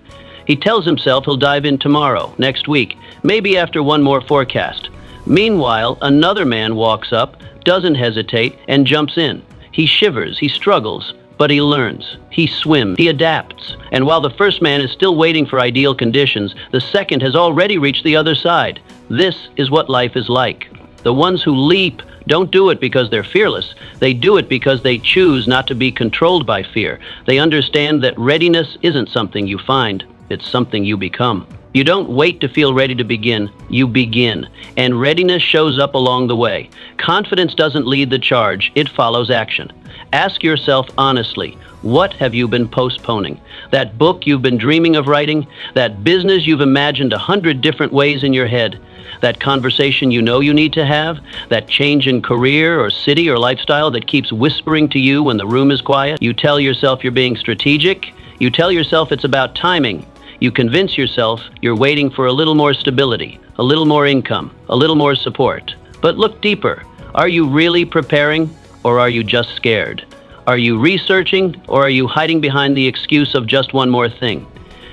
He tells himself he'll dive in tomorrow, next week, maybe after one more forecast. Meanwhile, another man walks up, doesn't hesitate, and jumps in. He shivers, he struggles, but he learns. He swims, he adapts. And while the first man is still waiting for ideal conditions, the second has already reached the other side. This is what life is like. The ones who leap don't do it because they're fearless. They do it because they choose not to be controlled by fear. They understand that readiness isn't something you find, it's something you become. You don't wait to feel ready to begin, you begin. And readiness shows up along the way. Confidence doesn't lead the charge, it follows action. Ask yourself honestly, what have you been postponing? That book you've been dreaming of writing? That business you've imagined 100 different ways in your head? That conversation you know you need to have? That change in career or city or lifestyle that keeps whispering to you when the room is quiet? You tell yourself you're being strategic. You tell yourself it's about timing. You convince yourself you're waiting for a little more stability, a little more income, a little more support. But look deeper. Are you really preparing, or are you just scared? Are you researching, or are you hiding behind the excuse of just one more thing?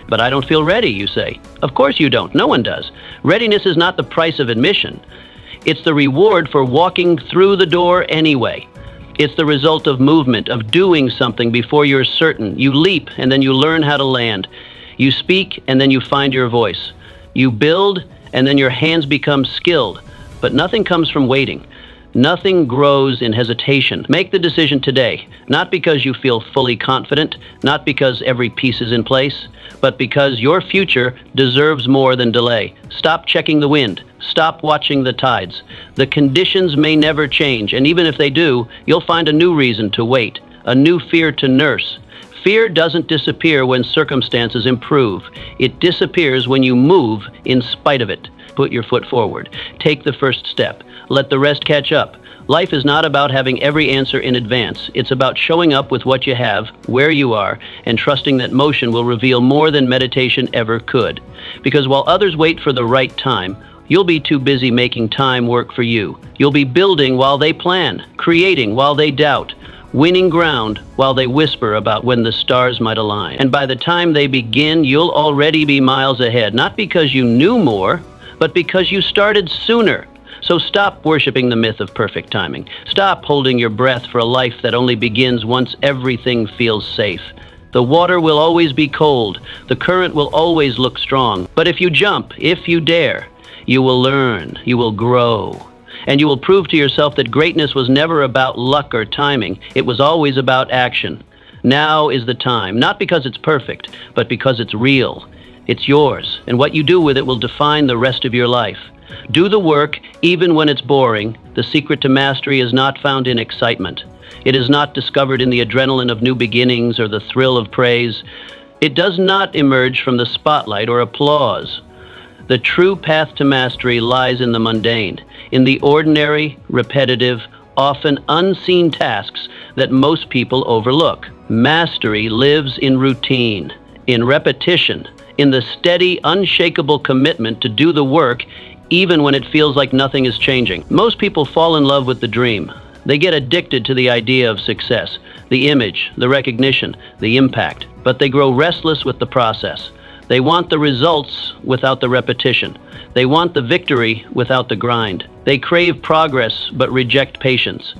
But I don't feel ready, you say. Of course you don't. No one does. Readiness is not the price of admission. It's the reward for walking through the door anyway. It's the result of movement, of doing something before you're certain. You leap, and then you learn how to land. You speak, and then you find your voice. You build, and then your hands become skilled. But nothing comes from waiting. Nothing grows in hesitation. Make the decision today, not because you feel fully confident, not because every piece is in place, but because your future deserves more than delay. Stop checking the wind. Stop watching the tides. The conditions may never change, and even if they do, you'll find a new reason to wait, a new fear to nurse. Fear doesn't disappear when circumstances improve. It disappears when you move in spite of it. Put your foot forward. Take the first step. Let the rest catch up. Life is not about having every answer in advance. It's about showing up with what you have, where you are, and trusting that motion will reveal more than meditation ever could. Because while others wait for the right time, you'll be too busy making time work for you. You'll be building while they plan, creating while they doubt, winning ground while they whisper about when the stars might align. And by the time they begin, you'll already be miles ahead, not because you knew more, but because you started sooner. So stop worshiping the myth of perfect timing. Stop holding your breath for a life that only begins once everything feels safe. The water will always be cold. The current will always look strong. But if you jump, if you dare, you will learn, you will grow. And you will prove to yourself that greatness was never about luck or timing. It was always about action. Now is the time, not because it's perfect, but because it's real. It's yours, and what you do with it will define the rest of your life. Do the work, even when it's boring. The secret to mastery is not found in excitement. It is not discovered in the adrenaline of new beginnings or the thrill of praise. It does not emerge from the spotlight or applause. The true path to mastery lies in the mundane, in the ordinary, repetitive, often unseen tasks that most people overlook. Mastery lives in routine, in repetition, in the steady, unshakable commitment to do the work even when it feels like nothing is changing. Most people fall in love with the dream. They get addicted to the idea of success, the image, the recognition, the impact, but they grow restless with the process. They want the results without the repetition. They want the victory without the grind. They crave progress but reject patience.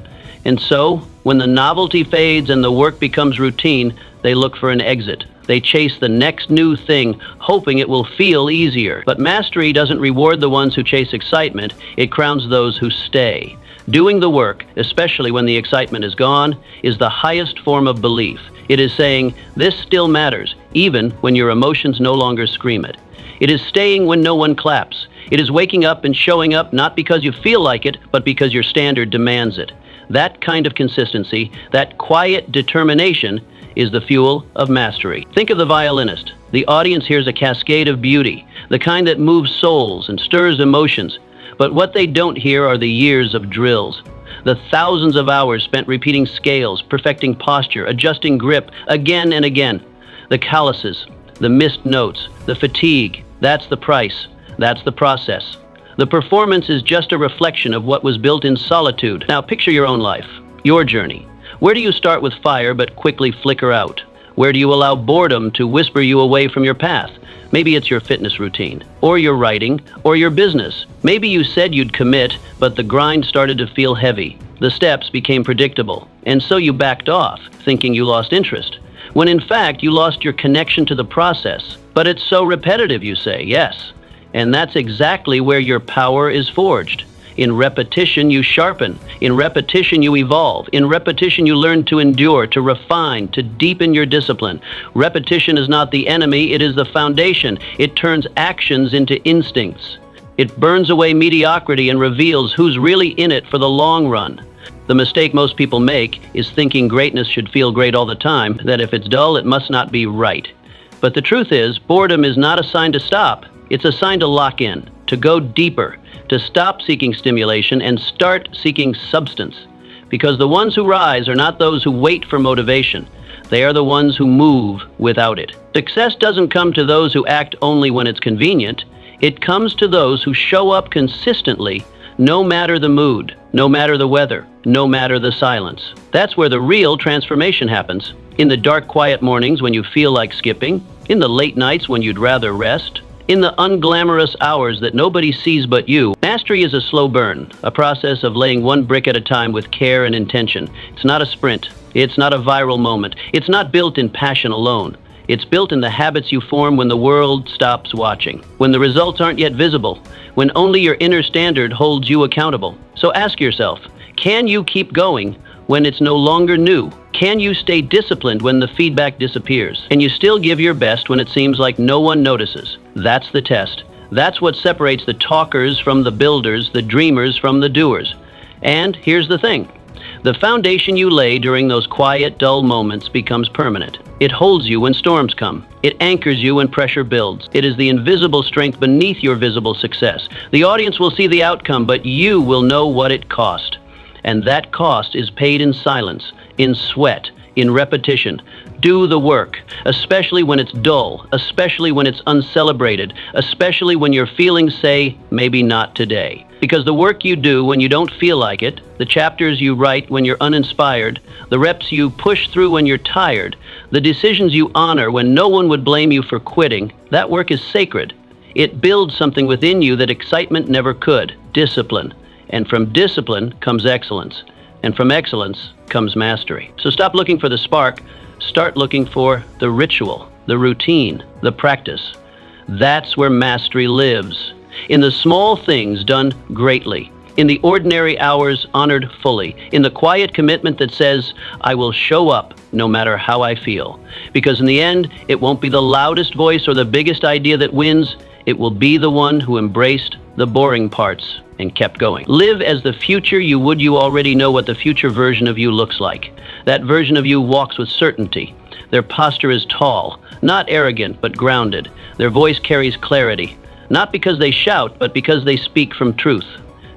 And so, when the novelty fades and the work becomes routine, they look for an exit. They chase the next new thing, hoping it will feel easier. But mastery doesn't reward the ones who chase excitement, it crowns those who stay. Doing the work, especially when the excitement is gone, is the highest form of belief. It is saying, this still matters, even when your emotions no longer scream it. It is staying when no one claps. It is waking up and showing up not because you feel like it, but because your standard demands it. That kind of consistency, that quiet determination, is the fuel of mastery. Think of the violinist. The audience hears a cascade of beauty, the kind that moves souls and stirs emotions. But what they don't hear are the years of drills, the thousands of hours spent repeating scales, perfecting posture, adjusting grip again and again. The calluses, the missed notes, the fatigue, that's the price, that's the process. The performance is just a reflection of what was built in solitude. Now picture your own life, your journey. Where do you start with fire but quickly flicker out? Where do you allow boredom to whisper you away from your path? Maybe it's your fitness routine, or your writing, or your business. Maybe you said you'd commit, but the grind started to feel heavy. The steps became predictable, and so you backed off, thinking you lost interest, when in fact you lost your connection to the process. But it's so repetitive, you say, yes. And that's exactly where your power is forged. In repetition, you sharpen. In repetition, you evolve. In repetition, you learn to endure, to refine, to deepen your discipline. Repetition is not the enemy, it is the foundation. It turns actions into instincts. It burns away mediocrity and reveals who's really in it for the long run. The mistake most people make is thinking greatness should feel great all the time, that if it's dull, it must not be right. But the truth is, boredom is not a sign to stop. It's a sign to lock in, to go deeper, to stop seeking stimulation and start seeking substance. Because the ones who rise are not those who wait for motivation. They are the ones who move without it. Success doesn't come to those who act only when it's convenient. It comes to those who show up consistently, no matter the mood, no matter the weather, no matter the silence. That's where the real transformation happens. In the dark, quiet mornings when you feel like skipping, in the late nights when you'd rather rest, in the unglamorous hours that nobody sees but you. Mastery is a slow burn, a process of laying one brick at a time with care and intention. It's not a sprint. It's not a viral moment. It's not built in passion alone. It's built in the habits you form when the world stops watching, when the results aren't yet visible, when only your inner standard holds you accountable. So ask yourself, can you keep going when it's no longer new? Can you stay disciplined when the feedback disappears? Can you still give your best when it seems like no one notices? That's the test. That's what separates the talkers from the builders, the dreamers from the doers. And here's the thing. The foundation you lay during those quiet, dull moments becomes permanent. It holds you when storms come. It anchors you when pressure builds. It is the invisible strength beneath your visible success. The audience will see the outcome, but you will know what it cost. And that cost is paid in silence, in sweat, in repetition. Do the work, especially when it's dull, especially when it's uncelebrated, especially when your feelings say, maybe not today. Because the work you do when you don't feel like it, the chapters you write when you're uninspired, the reps you push through when you're tired, the decisions you honor when no one would blame you for quitting, that work is sacred. It builds something within you that excitement never could, discipline. And from discipline comes excellence. And from excellence comes mastery. So stop looking for the spark, start looking for the ritual, the routine, the practice. That's where mastery lives. In the small things done greatly, in the ordinary hours honored fully, in the quiet commitment that says, I will show up no matter how I feel. Because in the end, it won't be the loudest voice or the biggest idea that wins, it will be the one who embraced the boring parts and kept going. Live as the future you would. You already know what the future version of you looks like. That version of you walks with certainty. Their posture is tall, not arrogant, but grounded. Their voice carries clarity, not because they shout, but because they speak from truth.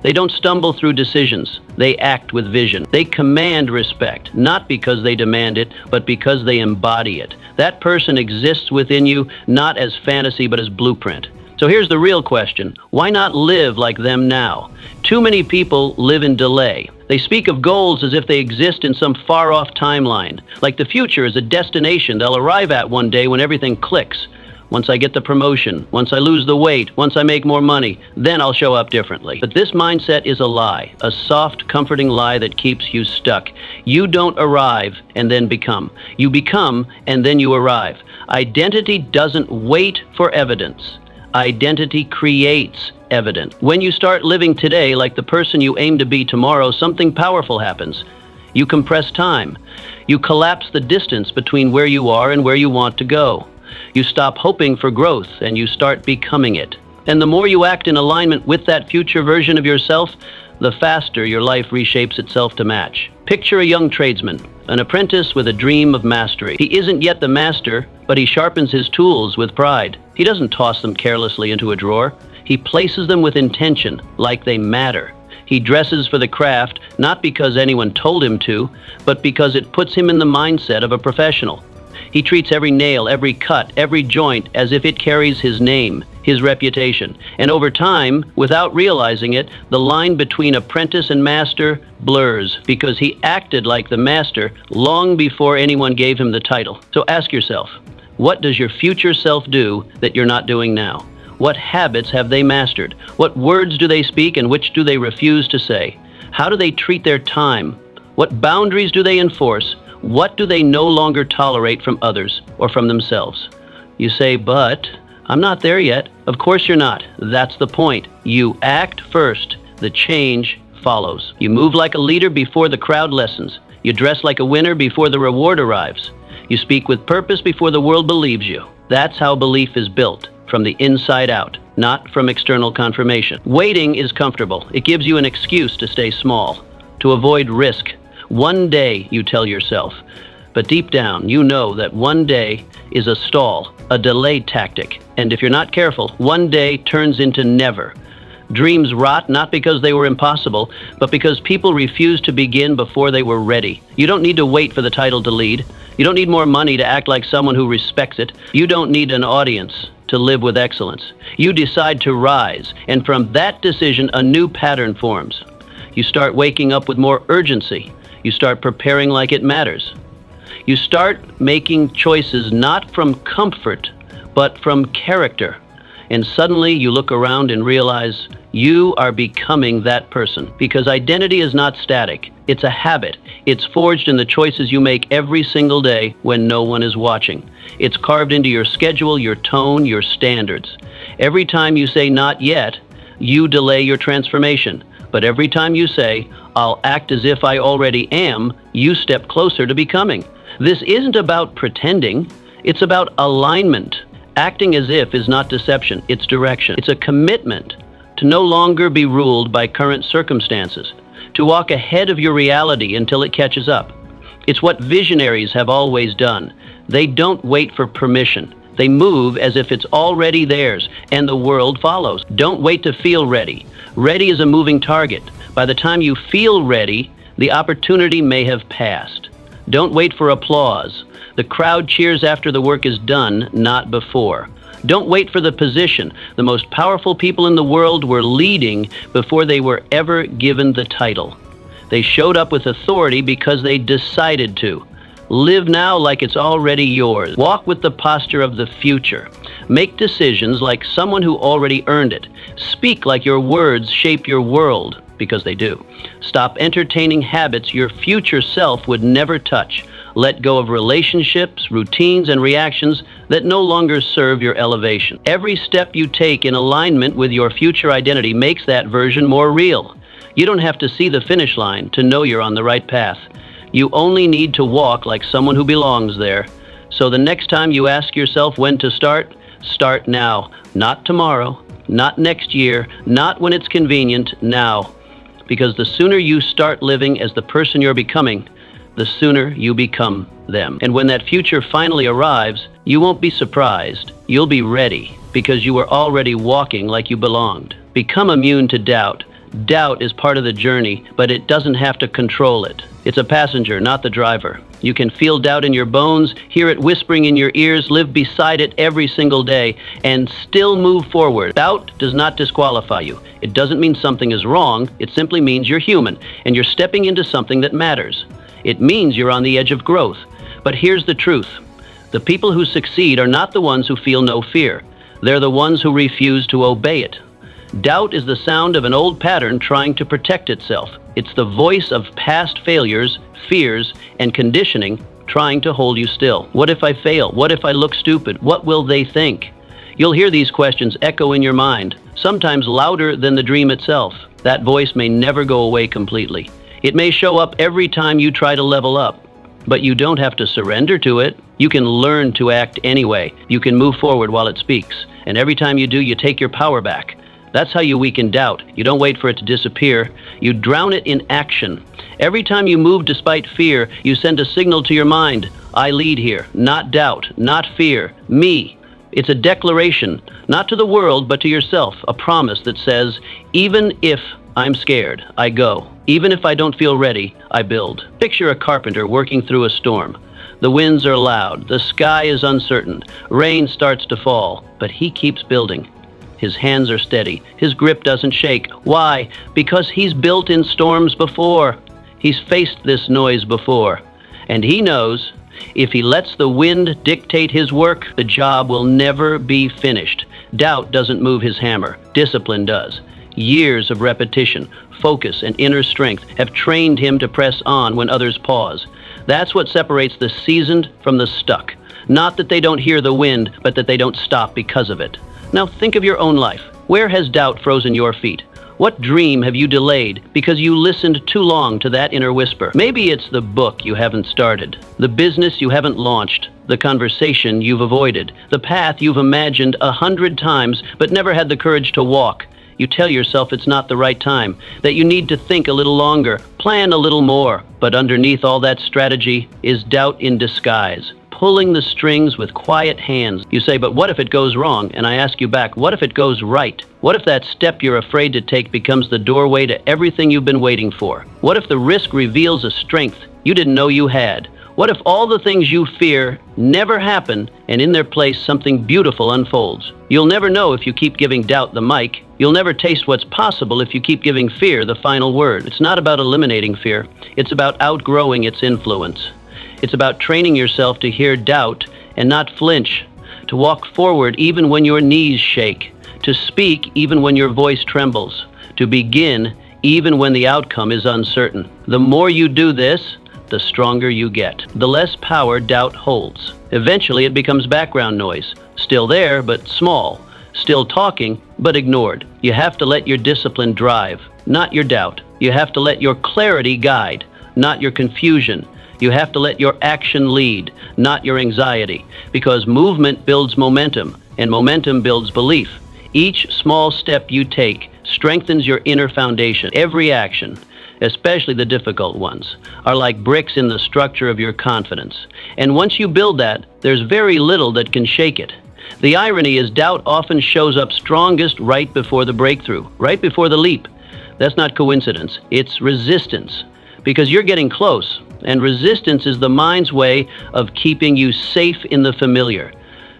They don't stumble through decisions. They act with vision. They command respect, not because they demand it, but because they embody it. That person exists within you, not as fantasy, but as blueprint. So here's the real question. Why not live like them now? Too many people live in delay. They speak of goals as if they exist in some far-off timeline, like the future is a destination they'll arrive at one day when everything clicks. Once I get the promotion, once I lose the weight, once I make more money, then I'll show up differently. But this mindset is a lie, a soft, comforting lie that keeps you stuck. You don't arrive and then become. You become and then you arrive. Identity doesn't wait for evidence. Identity creates evidence. When you start living today like the person you aim to be tomorrow, something powerful happens. You compress time. You collapse the distance between where you are and where you want to go. You stop hoping for growth and you start becoming it. And the more you act in alignment with that future version of yourself, the faster your life reshapes itself to match. Picture a young tradesman, an apprentice with a dream of mastery. He isn't yet the master, but he sharpens his tools with pride. He doesn't toss them carelessly into a drawer. He places them with intention, like they matter. He dresses for the craft, not because anyone told him to, but because it puts him in the mindset of a professional. He treats every nail, every cut, every joint as if it carries his name, his reputation. And over time, without realizing it, the line between apprentice and master blurs because he acted like the master long before anyone gave him the title. So ask yourself, what does your future self do that you're not doing now? What habits have they mastered? What words do they speak and which do they refuse to say? How do they treat their time? What boundaries do they enforce? What do they no longer tolerate from others or from themselves? You say, but I'm not there yet. Of course you're not. That's the point. You act first. The change follows. You move like a leader before the crowd listens. You dress like a winner before the reward arrives. You speak with purpose before the world believes you. That's how belief is built, from the inside out, not from external confirmation. Waiting is comfortable. It gives you an excuse to stay small, to avoid risk. One day, you tell yourself. But deep down, you know that one day is a stall, a delay tactic. And if you're not careful, one day turns into never. Dreams rot not because they were impossible, but because people refused to begin before they were ready. You don't need to wait for the title to lead. You don't need more money to act like someone who respects it. You don't need an audience to live with excellence. You decide to rise, and from that decision, a new pattern forms. You start waking up with more urgency. You start preparing like it matters. You start making choices not from comfort, but from character. And suddenly you look around and realize you are becoming that person. Because identity is not static. It's a habit. It's forged in the choices you make every single day when no one is watching. It's carved into your schedule, your tone, your standards. Every time you say not yet, you delay your transformation. But every time you say, I'll act as if I already am, you step closer to becoming. This isn't about pretending. It's about alignment. Acting as if is not deception, it's direction. It's a commitment to no longer be ruled by current circumstances, to walk ahead of your reality until it catches up. It's what visionaries have always done. They don't wait for permission. They move as if it's already theirs, and the world follows. Don't wait to feel ready. Ready is a moving target. By the time you feel ready, the opportunity may have passed. Don't wait for applause. The crowd cheers after the work is done, not before. Don't wait for the position. The most powerful people in the world were leading before they were ever given the title. They showed up with authority because they decided to. Live now like it's already yours. Walk with the posture of the future. Make decisions like someone who already earned it. Speak like your words shape your world, because they do. Stop entertaining habits your future self would never touch. Let go of relationships, routines, and reactions that no longer serve your elevation. Every step you take in alignment with your future identity makes that version more real. You don't have to see the finish line to know you're on the right path. You only need to walk like someone who belongs there. So the next time you ask yourself when to start, start now. Not tomorrow, not next year, not when it's convenient, now. Because the sooner you start living as the person you're becoming, the sooner you become them. And when that future finally arrives, you won't be surprised. You'll be ready because you were already walking like you belonged. Become immune to doubt. Doubt is part of the journey, but it doesn't have to control it. It's a passenger, not the driver. You can feel doubt in your bones, hear it whispering in your ears, live beside it every single day, and still move forward. Doubt does not disqualify you. It doesn't mean something is wrong. It simply means you're human, and you're stepping into something that matters. It means you're on the edge of growth. But here's the truth. The people who succeed are not the ones who feel no fear. They're the ones who refuse to obey it. Doubt is the sound of an old pattern trying to protect itself. It's the voice of past failures, fears, and conditioning trying to hold you still. What if I fail? What if I look stupid? What will they think? You'll hear these questions echo in your mind, sometimes louder than the dream itself. That voice may never go away completely. It may show up every time you try to level up, but you don't have to surrender to it. You can learn to act anyway. You can move forward while it speaks. And every time you do, you take your power back. That's how you weaken doubt. You don't wait for it to disappear. You drown it in action. Every time you move despite fear, you send a signal to your mind. I lead here, not doubt, not fear, me. It's a declaration, not to the world, but to yourself, a promise that says, even if I'm scared, I go. Even if I don't feel ready, I build. Picture a carpenter working through a storm. The winds are loud, the sky is uncertain, rain starts to fall, but he keeps building. His hands are steady, his grip doesn't shake. Why? Because he's built in storms before. He's faced this noise before. And he knows if he lets the wind dictate his work, the job will never be finished. Doubt doesn't move his hammer, discipline does. Years of repetition, focus, and inner strength have trained him to press on when others pause. That's what separates the seasoned from the stuck. Not that they don't hear the wind, but that they don't stop because of it. Now think of your own life. Where has doubt frozen your feet? What dream have you delayed because you listened too long to that inner whisper? Maybe it's the book you haven't started, the business you haven't launched, the conversation you've avoided, the path you've imagined 100 times but never had the courage to walk. You tell yourself it's not the right time, that you need to think a little longer, plan a little more. But underneath all that strategy is doubt in disguise, pulling the strings with quiet hands. You say, but what if it goes wrong? And I ask you back, what if it goes right? What if that step you're afraid to take becomes the doorway to everything you've been waiting for? What if the risk reveals a strength you didn't know you had? What if all the things you fear never happen and in their place something beautiful unfolds? You'll never know if you keep giving doubt the mic. You'll never taste what's possible if you keep giving fear the final word. It's not about eliminating fear. It's about outgrowing its influence. It's about training yourself to hear doubt and not flinch, to walk forward even when your knees shake, to speak even when your voice trembles, to begin even when the outcome is uncertain. The more you do this, the stronger you get. The less power doubt holds. Eventually it becomes background noise. Still there, but small. Still talking, but ignored. You have to let your discipline drive, not your doubt. You have to let your clarity guide, not your confusion. You have to let your action lead, not your anxiety. Because movement builds momentum, and momentum builds belief. Each small step you take strengthens your inner foundation. Every action, especially the difficult ones, are like bricks in the structure of your confidence. And once you build that, there's very little that can shake it. The irony is doubt often shows up strongest right before the breakthrough, right before the leap. That's not coincidence, it's resistance. Because you're getting close, and resistance is the mind's way of keeping you safe in the familiar.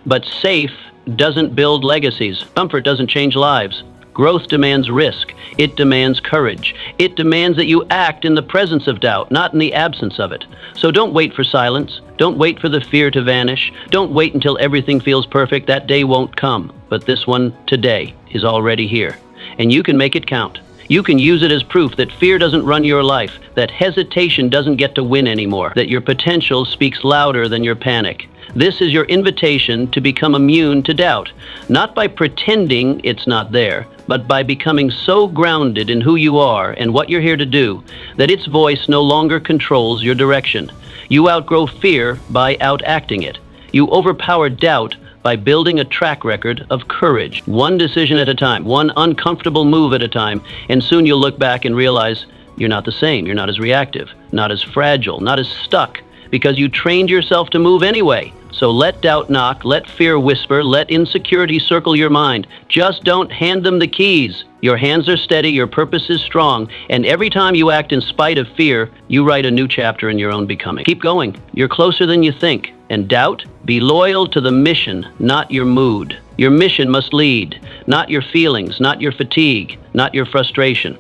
But safe doesn't build legacies. Comfort doesn't change lives. Growth demands risk. It demands courage. It demands that you act in the presence of doubt, not in the absence of it. So don't wait for silence. Don't wait for the fear to vanish. Don't wait until everything feels perfect. That day won't come. But this one today is already here. And you can make it count. You can use it as proof that fear doesn't run your life, that hesitation doesn't get to win anymore, that your potential speaks louder than your panic. This is your invitation to become immune to doubt, not by pretending it's not there, but by becoming so grounded in who you are and what you're here to do that its voice no longer controls your direction. You outgrow fear by outacting it. You overpower doubt by building a track record of courage, one decision at a time, one uncomfortable move at a time, and soon you'll look back and realize you're not the same, you're not as reactive, not as fragile, not as stuck, because you trained yourself to move anyway. So let doubt knock, let fear whisper, let insecurity circle your mind. Just don't hand them the keys. Your hands are steady, your purpose is strong, and every time you act in spite of fear, you write a new chapter in your own becoming. Keep going. You're closer than you think. And doubt? Be loyal to the mission, not your mood. Your mission must lead, not your feelings, not your fatigue, not your frustration.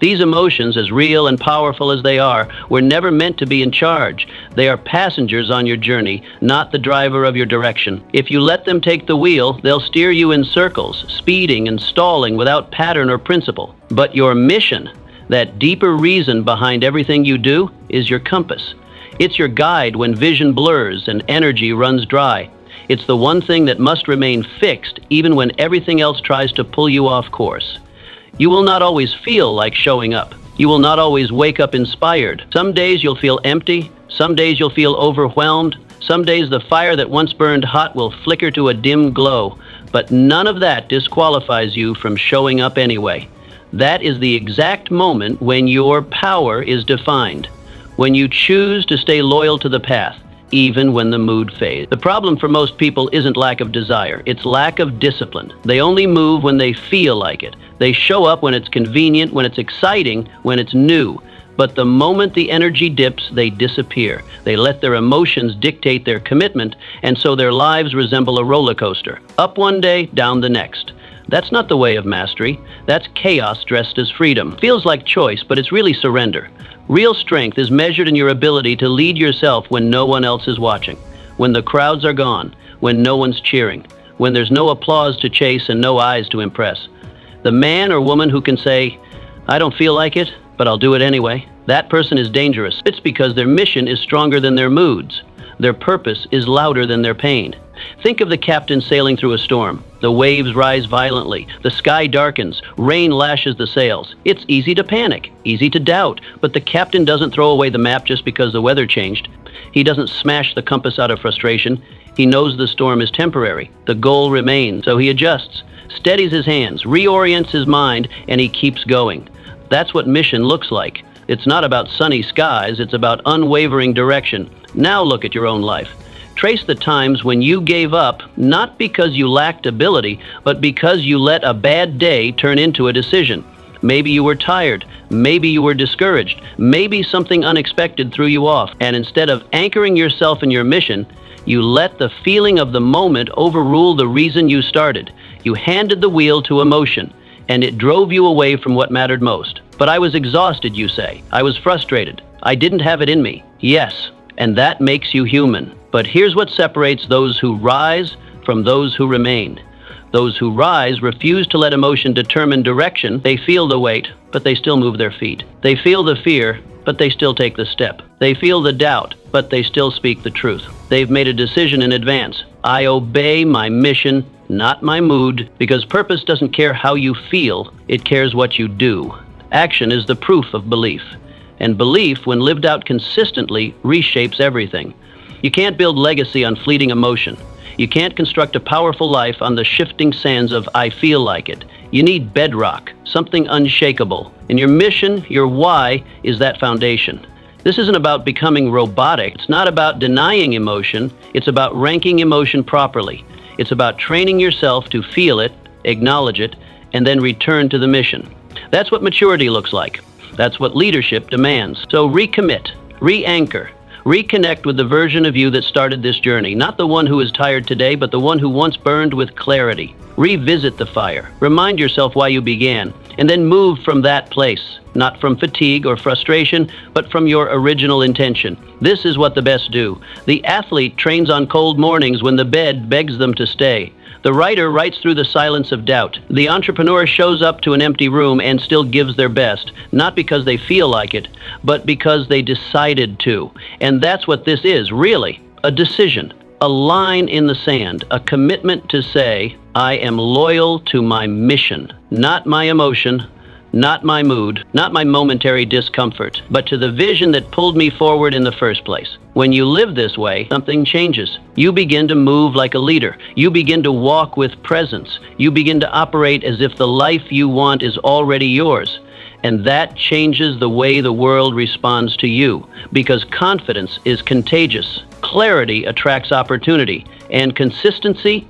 These emotions, as real and powerful as they are, were never meant to be in charge. They are passengers on your journey, not the driver of your direction. If you let them take the wheel, they'll steer you in circles, speeding and stalling without pattern or principle. But your mission, that deeper reason behind everything you do, is your compass. It's your guide when vision blurs and energy runs dry. It's the one thing that must remain fixed even when everything else tries to pull you off course. You will not always feel like showing up. You will not always wake up inspired. Some days you'll feel empty. Some days you'll feel overwhelmed. Some days the fire that once burned hot will flicker to a dim glow. But none of that disqualifies you from showing up anyway. That is the exact moment when your power is defined. When you choose to stay loyal to the path, even when the mood fades. The problem for most people isn't lack of desire, it's lack of discipline. They only move when they feel like it. They show up when it's convenient, when it's exciting, when it's new. But the moment the energy dips, they disappear. They let their emotions dictate their commitment, and so their lives resemble a roller coaster. Up one day, down the next. That's not the way of mastery. That's chaos dressed as freedom. Feels like choice, but it's really surrender. Real strength is measured in your ability to lead yourself when no one else is watching, when the crowds are gone, when no one's cheering, when there's no applause to chase and no eyes to impress. The man or woman who can say, "I don't feel like it, but I'll do it anyway," that person is dangerous. It's because their mission is stronger than their moods. Their purpose is louder than their pain. Think of the captain sailing through a storm. The waves rise violently. The sky darkens. Rain lashes the sails. It's easy to panic, easy to doubt, but the captain doesn't throw away the map just because the weather changed. He doesn't smash the compass out of frustration. He knows the storm is temporary. The goal remains, so he adjusts, steadies his hands, reorients his mind, and he keeps going. That's what mission looks like. It's not about sunny skies, it's about unwavering direction. Now look at your own life. Trace the times when you gave up, not because you lacked ability, but because you let a bad day turn into a decision. Maybe you were tired, maybe you were discouraged, maybe something unexpected threw you off, and instead of anchoring yourself in your mission, you let the feeling of the moment overrule the reason you started. You handed the wheel to emotion, and it drove you away from what mattered most. But I was exhausted, you say. I was frustrated. I didn't have it in me. Yes, and that makes you human. But here's what separates those who rise from those who remain. Those who rise refuse to let emotion determine direction. They feel the weight, but they still move their feet. They feel the fear, but they still take the step. They feel the doubt, but they still speak the truth. They've made a decision in advance. I obey my mission, not my mood, because purpose doesn't care how you feel, it cares what you do. Action is the proof of belief. And belief, when lived out consistently, reshapes everything. You can't build legacy on fleeting emotion. You can't construct a powerful life on the shifting sands of I feel like it. You need bedrock, something unshakable. And your mission, your why, is that foundation. This isn't about becoming robotic. It's not about denying emotion. It's about ranking emotion properly. It's about training yourself to feel it, acknowledge it, and then return to the mission. That's what maturity looks like. That's what leadership demands. So recommit. Re-anchor. Reconnect with the version of you that started this journey, not the one who is tired today, but the one who once burned with clarity. Revisit the fire. Remind yourself why you began, and then move from that place, not from fatigue or frustration, but from your original intention. This is what the best do. The athlete trains on cold mornings when the bed begs them to stay. The writer writes through the silence of doubt. The entrepreneur shows up to an empty room and still gives their best, not because they feel like it, but because they decided to. And that's what this is, really, a decision, a line in the sand, a commitment to say, I am loyal to my mission, not my emotion, not my mood, not my momentary discomfort, but to the vision that pulled me forward in the first place. When you live this way, something changes. You begin to move like a leader. You begin to walk with presence. You begin to operate as if the life you want is already yours. And that changes the way the world responds to you, because confidence is contagious. Clarity attracts opportunity, and consistency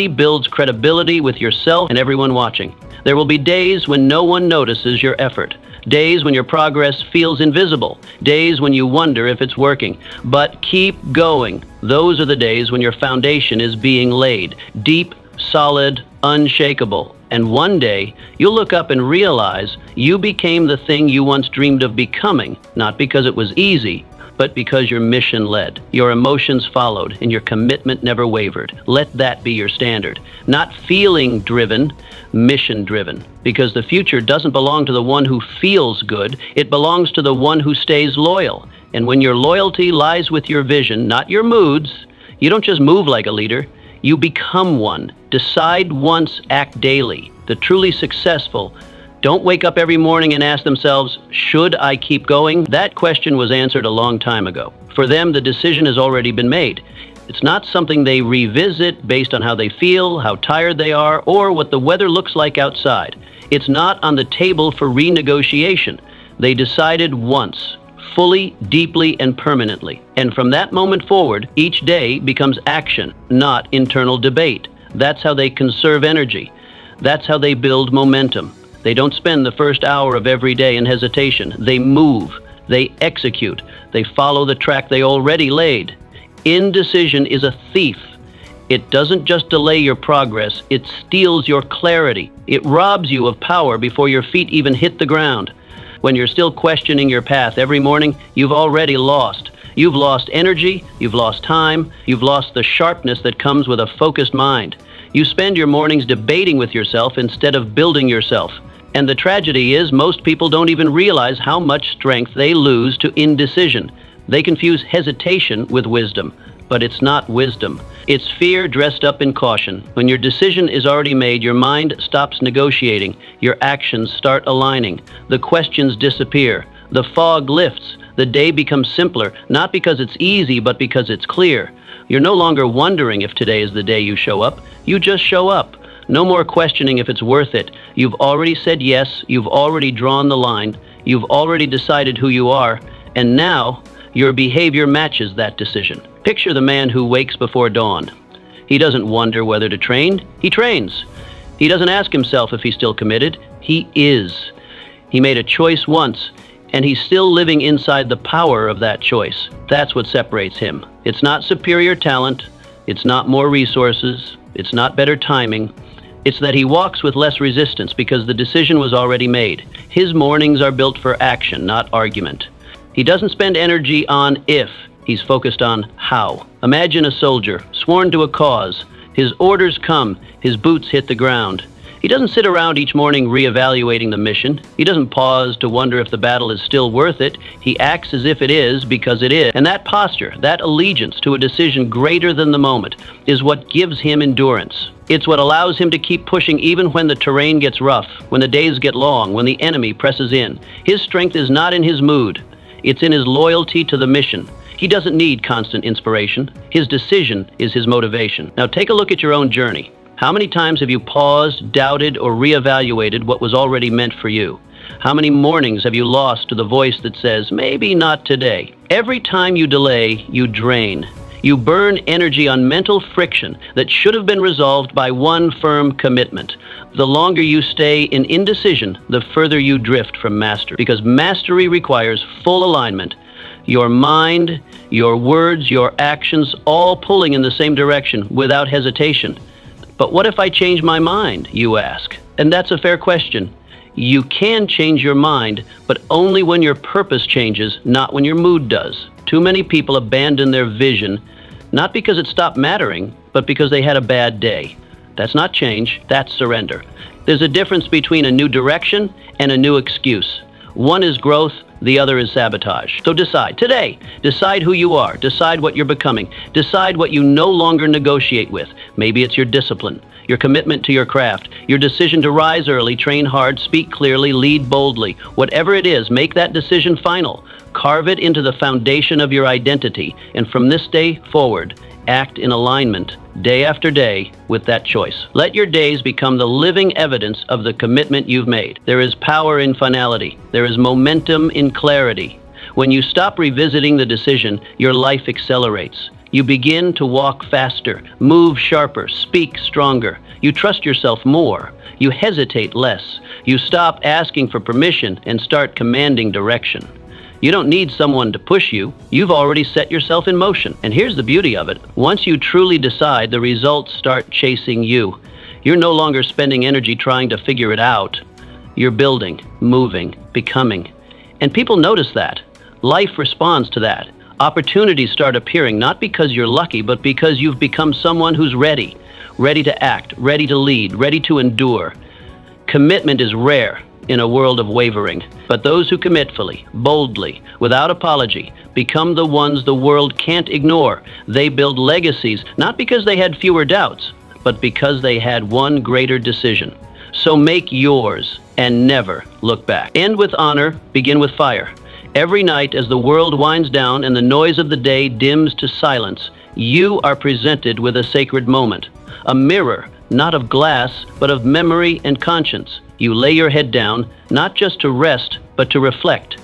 builds credibility with yourself and everyone watching. There will be days when no one notices your effort, days when your progress feels invisible, days when you wonder if it's working. But keep going. Those are the days when your foundation is being laid, deep, solid, unshakable. And one day, you'll look up and realize you became the thing you once dreamed of becoming, not because it was easy, but because your mission led, your emotions followed, and your commitment never wavered. Let that be your standard. Not feeling driven, mission driven. Because the future doesn't belong to the one who feels good, it belongs to the one who stays loyal. And when your loyalty lies with your vision, not your moods, you don't just move like a leader, you become one. Decide once, act daily. The truly successful don't wake up every morning and ask themselves, should I keep going? That question was answered a long time ago. For them, the decision has already been made. It's not something they revisit based on how they feel, how tired they are, or what the weather looks like outside. It's not on the table for renegotiation. They decided once, fully, deeply, and permanently. And from that moment forward, each day becomes action, not internal debate. That's how they conserve energy. That's how they build momentum. They don't spend the first hour of every day in hesitation. They move. They execute. They follow the track they already laid. Indecision is a thief. It doesn't just delay your progress, it steals your clarity. It robs you of power before your feet even hit the ground. When you're still questioning your path every morning, you've already lost. You've lost energy, you've lost time, you've lost the sharpness that comes with a focused mind. You spend your mornings debating with yourself instead of building yourself. And the tragedy is most people don't even realize how much strength they lose to indecision. They confuse hesitation with wisdom, but it's not wisdom. It's fear dressed up in caution. When your decision is already made, your mind stops negotiating. Your actions start aligning. The questions disappear. The fog lifts. The day becomes simpler, not because it's easy, but because it's clear. You're no longer wondering if today is the day you show up. You just show up. No more questioning if it's worth it. You've already said yes. You've already drawn the line. You've already decided who you are. And now, your behavior matches that decision. Picture the man who wakes before dawn. He doesn't wonder whether to train. He trains. He doesn't ask himself if he's still committed. He is. He made a choice once, and he's still living inside the power of that choice. That's what separates him. It's not superior talent. It's not more resources. It's not better timing. It's that he walks with less resistance because the decision was already made. His mornings are built for action, not argument. He doesn't spend energy on if, he's focused on how. Imagine a soldier, sworn to a cause. His orders come, his boots hit the ground. He doesn't sit around each morning reevaluating the mission. He doesn't pause to wonder if the battle is still worth it. He acts as if it is because it is. And that posture, that allegiance to a decision greater than the moment, is what gives him endurance. It's what allows him to keep pushing even when the terrain gets rough, when the days get long, when the enemy presses in. His strength is not in his mood. It's in his loyalty to the mission. He doesn't need constant inspiration. His decision is his motivation. Now take a look at your own journey. How many times have you paused, doubted, or reevaluated what was already meant for you? How many mornings have you lost to the voice that says, maybe not today? Every time you delay, you drain. You burn energy on mental friction that should have been resolved by one firm commitment. The longer you stay in indecision, the further you drift from mastery. Because mastery requires full alignment, Your mind, your words, your actions, all pulling in the same direction without hesitation. But what if I change my mind, you ask? And that's a fair question. You can change your mind, but only when your purpose changes, not when your mood does. Too many people abandon their vision, not because it stopped mattering, but because they had a bad day. That's not change, that's surrender. There's a difference between a new direction and a new excuse. One is growth, the other is sabotage. So decide today. Decide who you are. Decide what you're becoming. Decide what you no longer negotiate with. Maybe it's your discipline, your commitment to your craft, your decision to rise early, train hard, speak clearly, lead boldly. Whatever it is, make that decision final. Carve it into the foundation of your identity, and from this day forward, act in alignment day after day with that choice. Let your days become the living evidence of the commitment you've made. There is power in finality. There is momentum in clarity. When you stop revisiting the decision, your life accelerates. You begin to walk faster, move sharper, speak stronger. You trust yourself more. You hesitate less. You stop asking for permission and start commanding direction. You don't need someone to push you. You've already set yourself in motion. And here's the beauty of it. Once you truly decide, the results start chasing you. You're no longer spending energy trying to figure it out. You're building, moving, becoming. And people notice that. Life responds to that. Opportunities start appearing, not because you're lucky, but because you've become someone who's ready. Ready to act, ready to lead, ready to endure. Commitment is rare in a world of wavering. But those who commit fully, boldly, without apology, become the ones the world can't ignore. They build legacies, not because they had fewer doubts, but because they had one greater decision. So make yours and never look back. End with honor, begin with fire. Every night as the world winds down and the noise of the day dims to silence, you are presented with a sacred moment. A mirror, not of glass, but of memory and conscience. You lay your head down, not just to rest, but to reflect.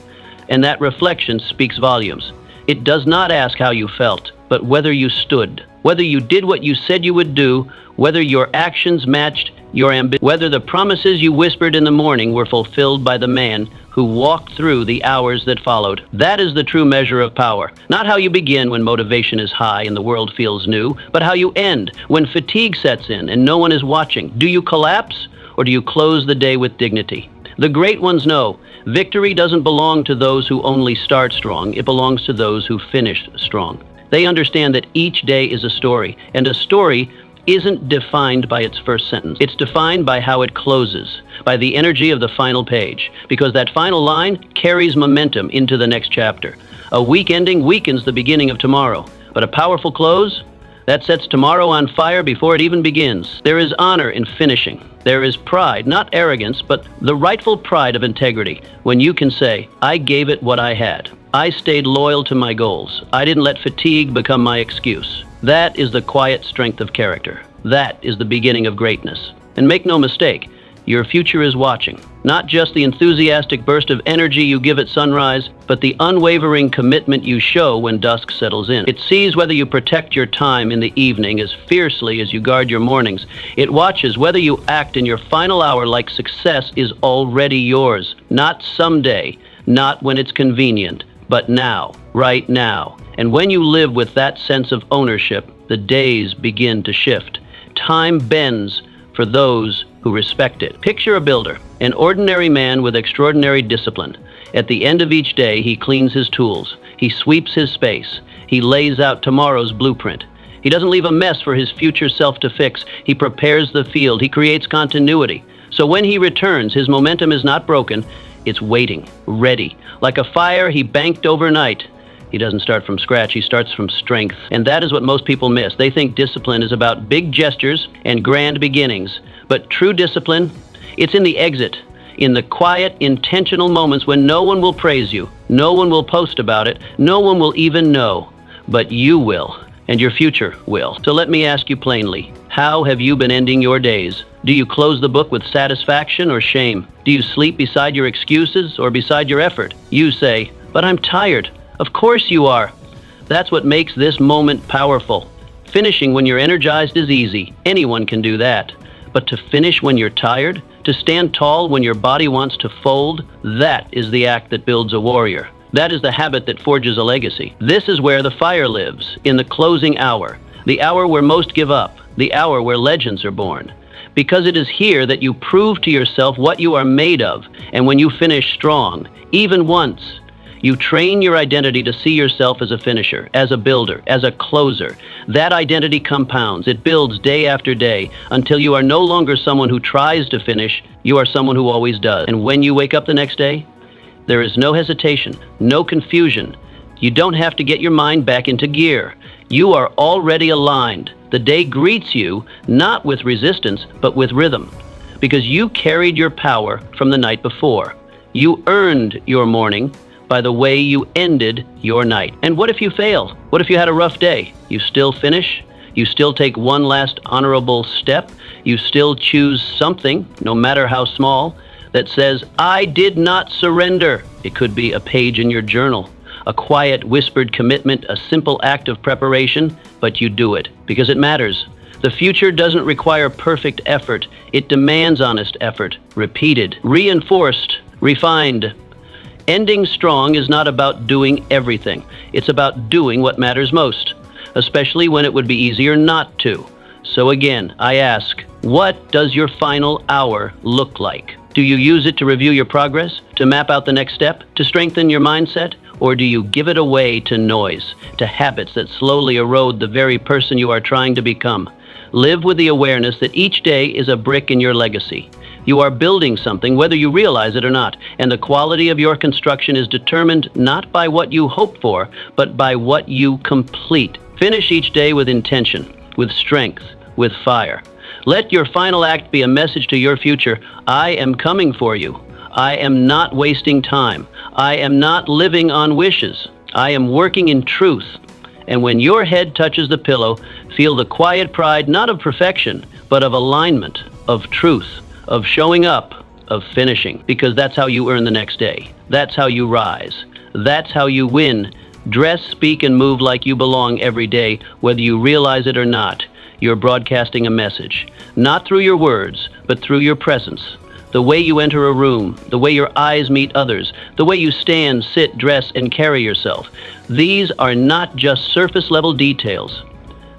And that reflection speaks volumes. It does not ask how you felt, but whether you stood, whether you did what you said you would do, whether your actions matched your ambition, whether the promises you whispered in the morning were fulfilled by the man who walked through the hours that followed. That is the true measure of power. Not how you begin when motivation is high and the world feels new, but how you end when fatigue sets in and no one is watching. Do you collapse? Or do you close the day with dignity? The great ones know victory doesn't belong to those who only start strong. It belongs to those who finish strong. They understand that each day is a story, and a story isn't defined by its first sentence. It's defined by how it closes, by the energy of the final page, because that final line carries momentum into the next chapter. A weak ending weakens the beginning of tomorrow, but a powerful close, that sets tomorrow on fire before it even begins. There is honor in finishing. There is pride, not arrogance, but the rightful pride of integrity, when you can say, I gave it what I had. I stayed loyal to my goals. I didn't let fatigue become my excuse. That is the quiet strength of character. That is the beginning of greatness. And make no mistake, your future is watching. Not just the enthusiastic burst of energy you give at sunrise, but the unwavering commitment you show when dusk settles in. It sees whether you protect your time in the evening as fiercely as you guard your mornings. It watches whether you act in your final hour like success is already yours. Not someday, not when it's convenient, but now, right now. And when you live with that sense of ownership, the days begin to shift. Time bends for those who respect it. Picture a builder, an ordinary man with extraordinary discipline. At the end of each day, he cleans his tools. He sweeps his space. He lays out tomorrow's blueprint. He doesn't leave a mess for his future self to fix. He prepares the field. He creates continuity. So when he returns, his momentum is not broken. It's waiting, ready. Like a fire he banked overnight. He doesn't start from scratch, he starts from strength. And that is what most people miss. They think discipline is about big gestures and grand beginnings. But true discipline, it's in the exit, in the quiet, intentional moments when no one will praise you, no one will post about it, no one will even know. But you will, and your future will. So let me ask you plainly, how have you been ending your days? Do you close the book with satisfaction or shame? Do you sleep beside your excuses or beside your effort? You say, but I'm tired. Of course you are. That's what makes this moment powerful. Finishing when you're energized is easy. Anyone can do that. But to finish when you're tired, to stand tall when your body wants to fold, that is the act that builds a warrior. That is the habit that forges a legacy. This is where the fire lives, in the closing hour, the hour where most give up, the hour where legends are born. Because it is here that you prove to yourself what you are made of, and when you finish strong, even once, you train your identity to see yourself as a finisher, as a builder, as a closer. That identity compounds. It builds day after day until you are no longer someone who tries to finish. You are someone who always does. And when you wake up the next day, there is no hesitation, no confusion. You don't have to get your mind back into gear. You are already aligned. The day greets you not with resistance, but with rhythm, because you carried your power from the night before. You earned your morning by the way you ended your night. And what if you fail? What if you had a rough day? You still finish? You still take one last honorable step? You still choose something, no matter how small, that says, I did not surrender. It could be a page in your journal, a quiet, whispered commitment, a simple act of preparation, but you do it because it matters. The future doesn't require perfect effort. It demands honest effort, repeated, reinforced, refined. Ending strong is not about doing everything. It's about doing what matters most, especially when it would be easier not to. So again, I ask, what does your final hour look like? Do you use it to review your progress, to map out the next step, to strengthen your mindset? Or do you give it away to noise, to habits that slowly erode the very person you are trying to become? Live with the awareness that each day is a brick in your legacy. You are building something whether you realize it or not, and the quality of your construction is determined not by what you hope for, but by what you complete. Finish each day with intention, with strength, with fire. Let your final act be a message to your future. I am coming for you. I am not wasting time. I am not living on wishes. I am working in truth. And when your head touches the pillow, feel the quiet pride not of perfection, but of alignment, of truth, of showing up, of finishing. Because that's how you earn the next day. That's how you rise. That's how you win. Dress, speak, and move like you belong every day, whether you realize it or not. You're broadcasting a message, not through your words, but through your presence. The way you enter a room, the way your eyes meet others, the way you stand, sit, dress, and carry yourself. These are not just surface-level details.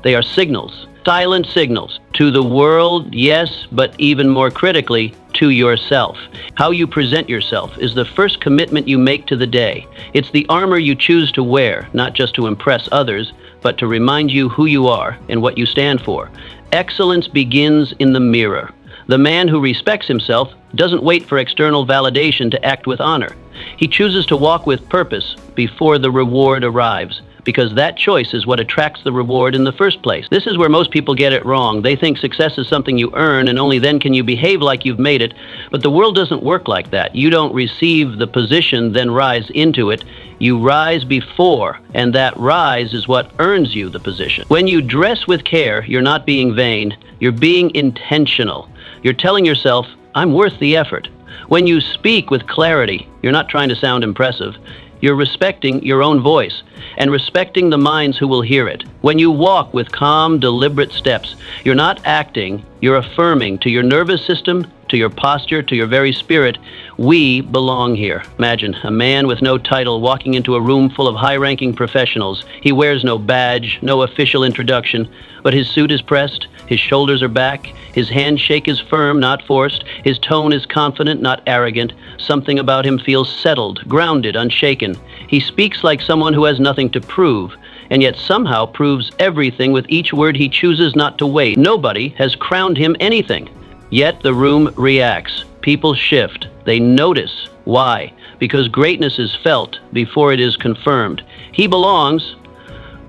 They are signals, silent signals, to the world, yes, but even more critically, to yourself. How you present yourself is the first commitment you make to the day. It's the armor you choose to wear, not just to impress others, but to remind you who you are and what you stand for. Excellence begins in the mirror. The man who respects himself doesn't wait for external validation to act with honor. He chooses to walk with purpose before the reward arrives, because that choice is what attracts the reward in the first place. This is where most people get it wrong. They think success is something you earn, and only then can you behave like you've made it. But the world doesn't work like that. You don't receive the position, then rise into it. You rise before, and that rise is what earns you the position. When you dress with care, you're not being vain. You're being intentional. You're telling yourself, I'm worth the effort. When you speak with clarity, you're not trying to sound impressive. You're respecting your own voice and respecting the minds who will hear it. When you walk with calm, deliberate steps, you're not acting, you're affirming to your nervous system, to your posture, to your very spirit, we belong here. Imagine a man with no title walking into a room full of high-ranking professionals. He wears no badge, no official introduction, but his suit is pressed, his shoulders are back, his handshake is firm, not forced, his tone is confident, not arrogant. Something about him feels settled, grounded, unshaken. He speaks like someone who has nothing to prove, and yet somehow proves everything with each word he chooses not to waste. Nobody has crowned him anything. Yet the room reacts. People shift. They notice. Why? Because greatness is felt before it is confirmed. He belongs,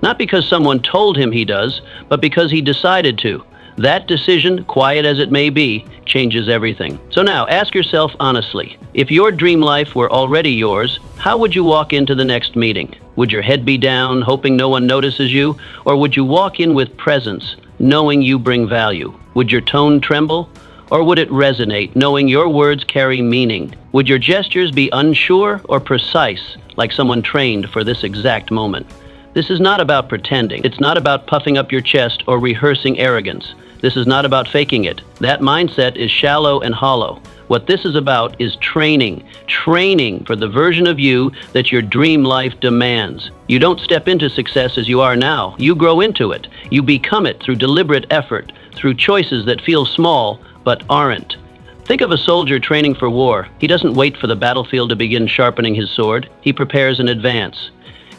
not because someone told him he does, but because he decided to. That decision, quiet as it may be, changes everything. So now, ask yourself honestly, if your dream life were already yours, how would you walk into the next meeting? Would your head be down, hoping no one notices you? Or would you walk in with presence, knowing you bring value? Would your tone tremble? Or would it resonate, knowing your words carry meaning? Would your gestures be unsure or precise, like someone trained for this exact moment? This is not about pretending. It's not about puffing up your chest or rehearsing arrogance. This is not about faking it. That mindset is shallow and hollow. What this is about is training for the version of you that your dream life demands. You don't step into success as you are now. You grow into it. You become it through deliberate effort, through choices that feel small but aren't. Think of a soldier training for war. He doesn't wait for the battlefield to begin sharpening his sword. He prepares in advance.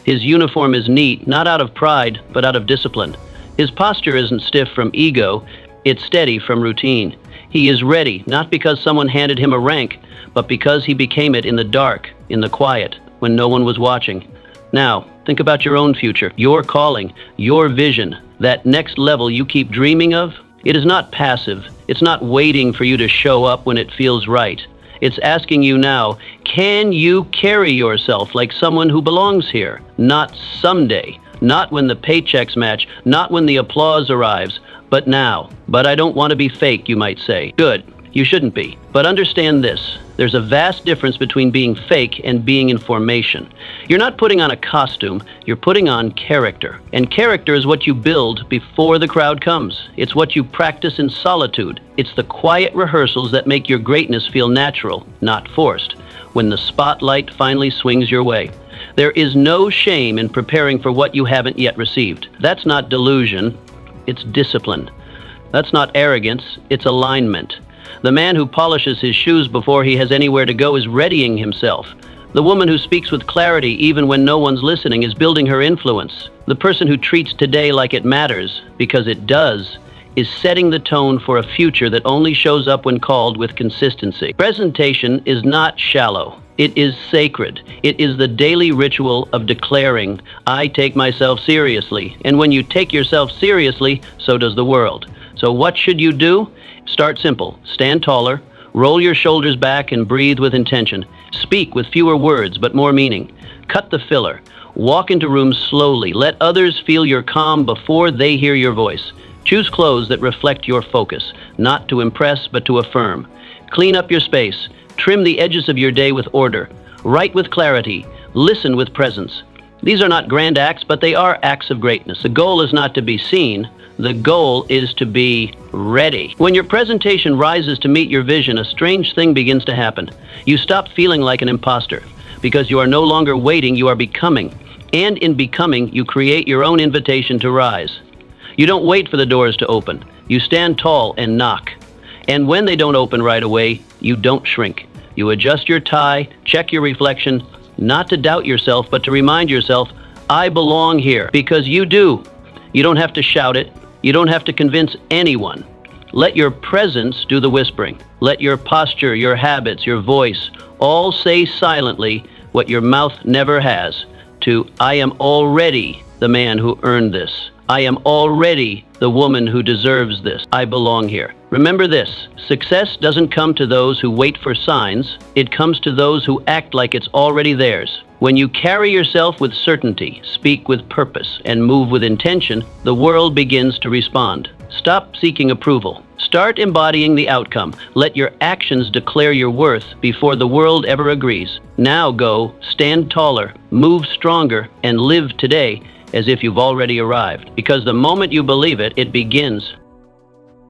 His uniform is neat, not out of pride, but out of discipline. His posture isn't stiff from ego, it's steady from routine. He is ready, not because someone handed him a rank, but because he became it in the dark, in the quiet, when no one was watching. Now, think about your own future, your calling, your vision, that next level you keep dreaming of. It is not passive. It's not waiting for you to show up when it feels right. It's asking you now, can you carry yourself like someone who belongs here? Not someday, not when the paychecks match, not when the applause arrives, but now. But I don't want to be fake, you might say. Good, you shouldn't be. But understand this, there's a vast difference between being fake and being in formation. You're not putting on a costume, you're putting on character. And character is what you build before the crowd comes. It's what you practice in solitude. It's the quiet rehearsals that make your greatness feel natural, not forced, when the spotlight finally swings your way. There is no shame in preparing for what you haven't yet received. That's not delusion. It's discipline. That's not arrogance, it's alignment. The man who polishes his shoes before he has anywhere to go is readying himself. The woman who speaks with clarity even when no one's listening is building her influence. The person who treats today like it matters, because it does, is setting the tone for a future that only shows up when called with consistency. Presentation is not shallow. It is sacred. It is the daily ritual of declaring, I take myself seriously. And when you take yourself seriously, so does the world. So what should you do? Start simple. Stand taller. Roll your shoulders back and breathe with intention. Speak with fewer words but more meaning. Cut the filler. Walk into rooms slowly. Let others feel your calm before they hear your voice. Choose clothes that reflect your focus, not to impress but to affirm. Clean up your space. Trim the edges of your day with order. Write with clarity. Listen with presence. These are not grand acts, but they are acts of greatness. The goal is not to be seen. The goal is to be ready. When your presentation rises to meet your vision, a strange thing begins to happen. You stop feeling like an imposter because you are no longer waiting, you are becoming. And in becoming, you create your own invitation to rise. You don't wait for the doors to open. You stand tall and knock. And when they don't open right away, you don't shrink. You adjust your tie, check your reflection, not to doubt yourself, but to remind yourself, I belong here, because you do. You don't have to shout it. You don't have to convince anyone. Let your presence do the whispering. Let your posture, your habits, your voice, all say silently what your mouth never has, to I am already the man who earned this. I am already the woman who deserves this. I belong here. Remember this, success doesn't come to those who wait for signs. It comes to those who act like it's already theirs. When you carry yourself with certainty, speak with purpose, and move with intention, the world begins to respond. Stop seeking approval. Start embodying the outcome. Let your actions declare your worth before the world ever agrees. Now go, stand taller, move stronger, and live today as if you've already arrived. Because the moment you believe it, it begins.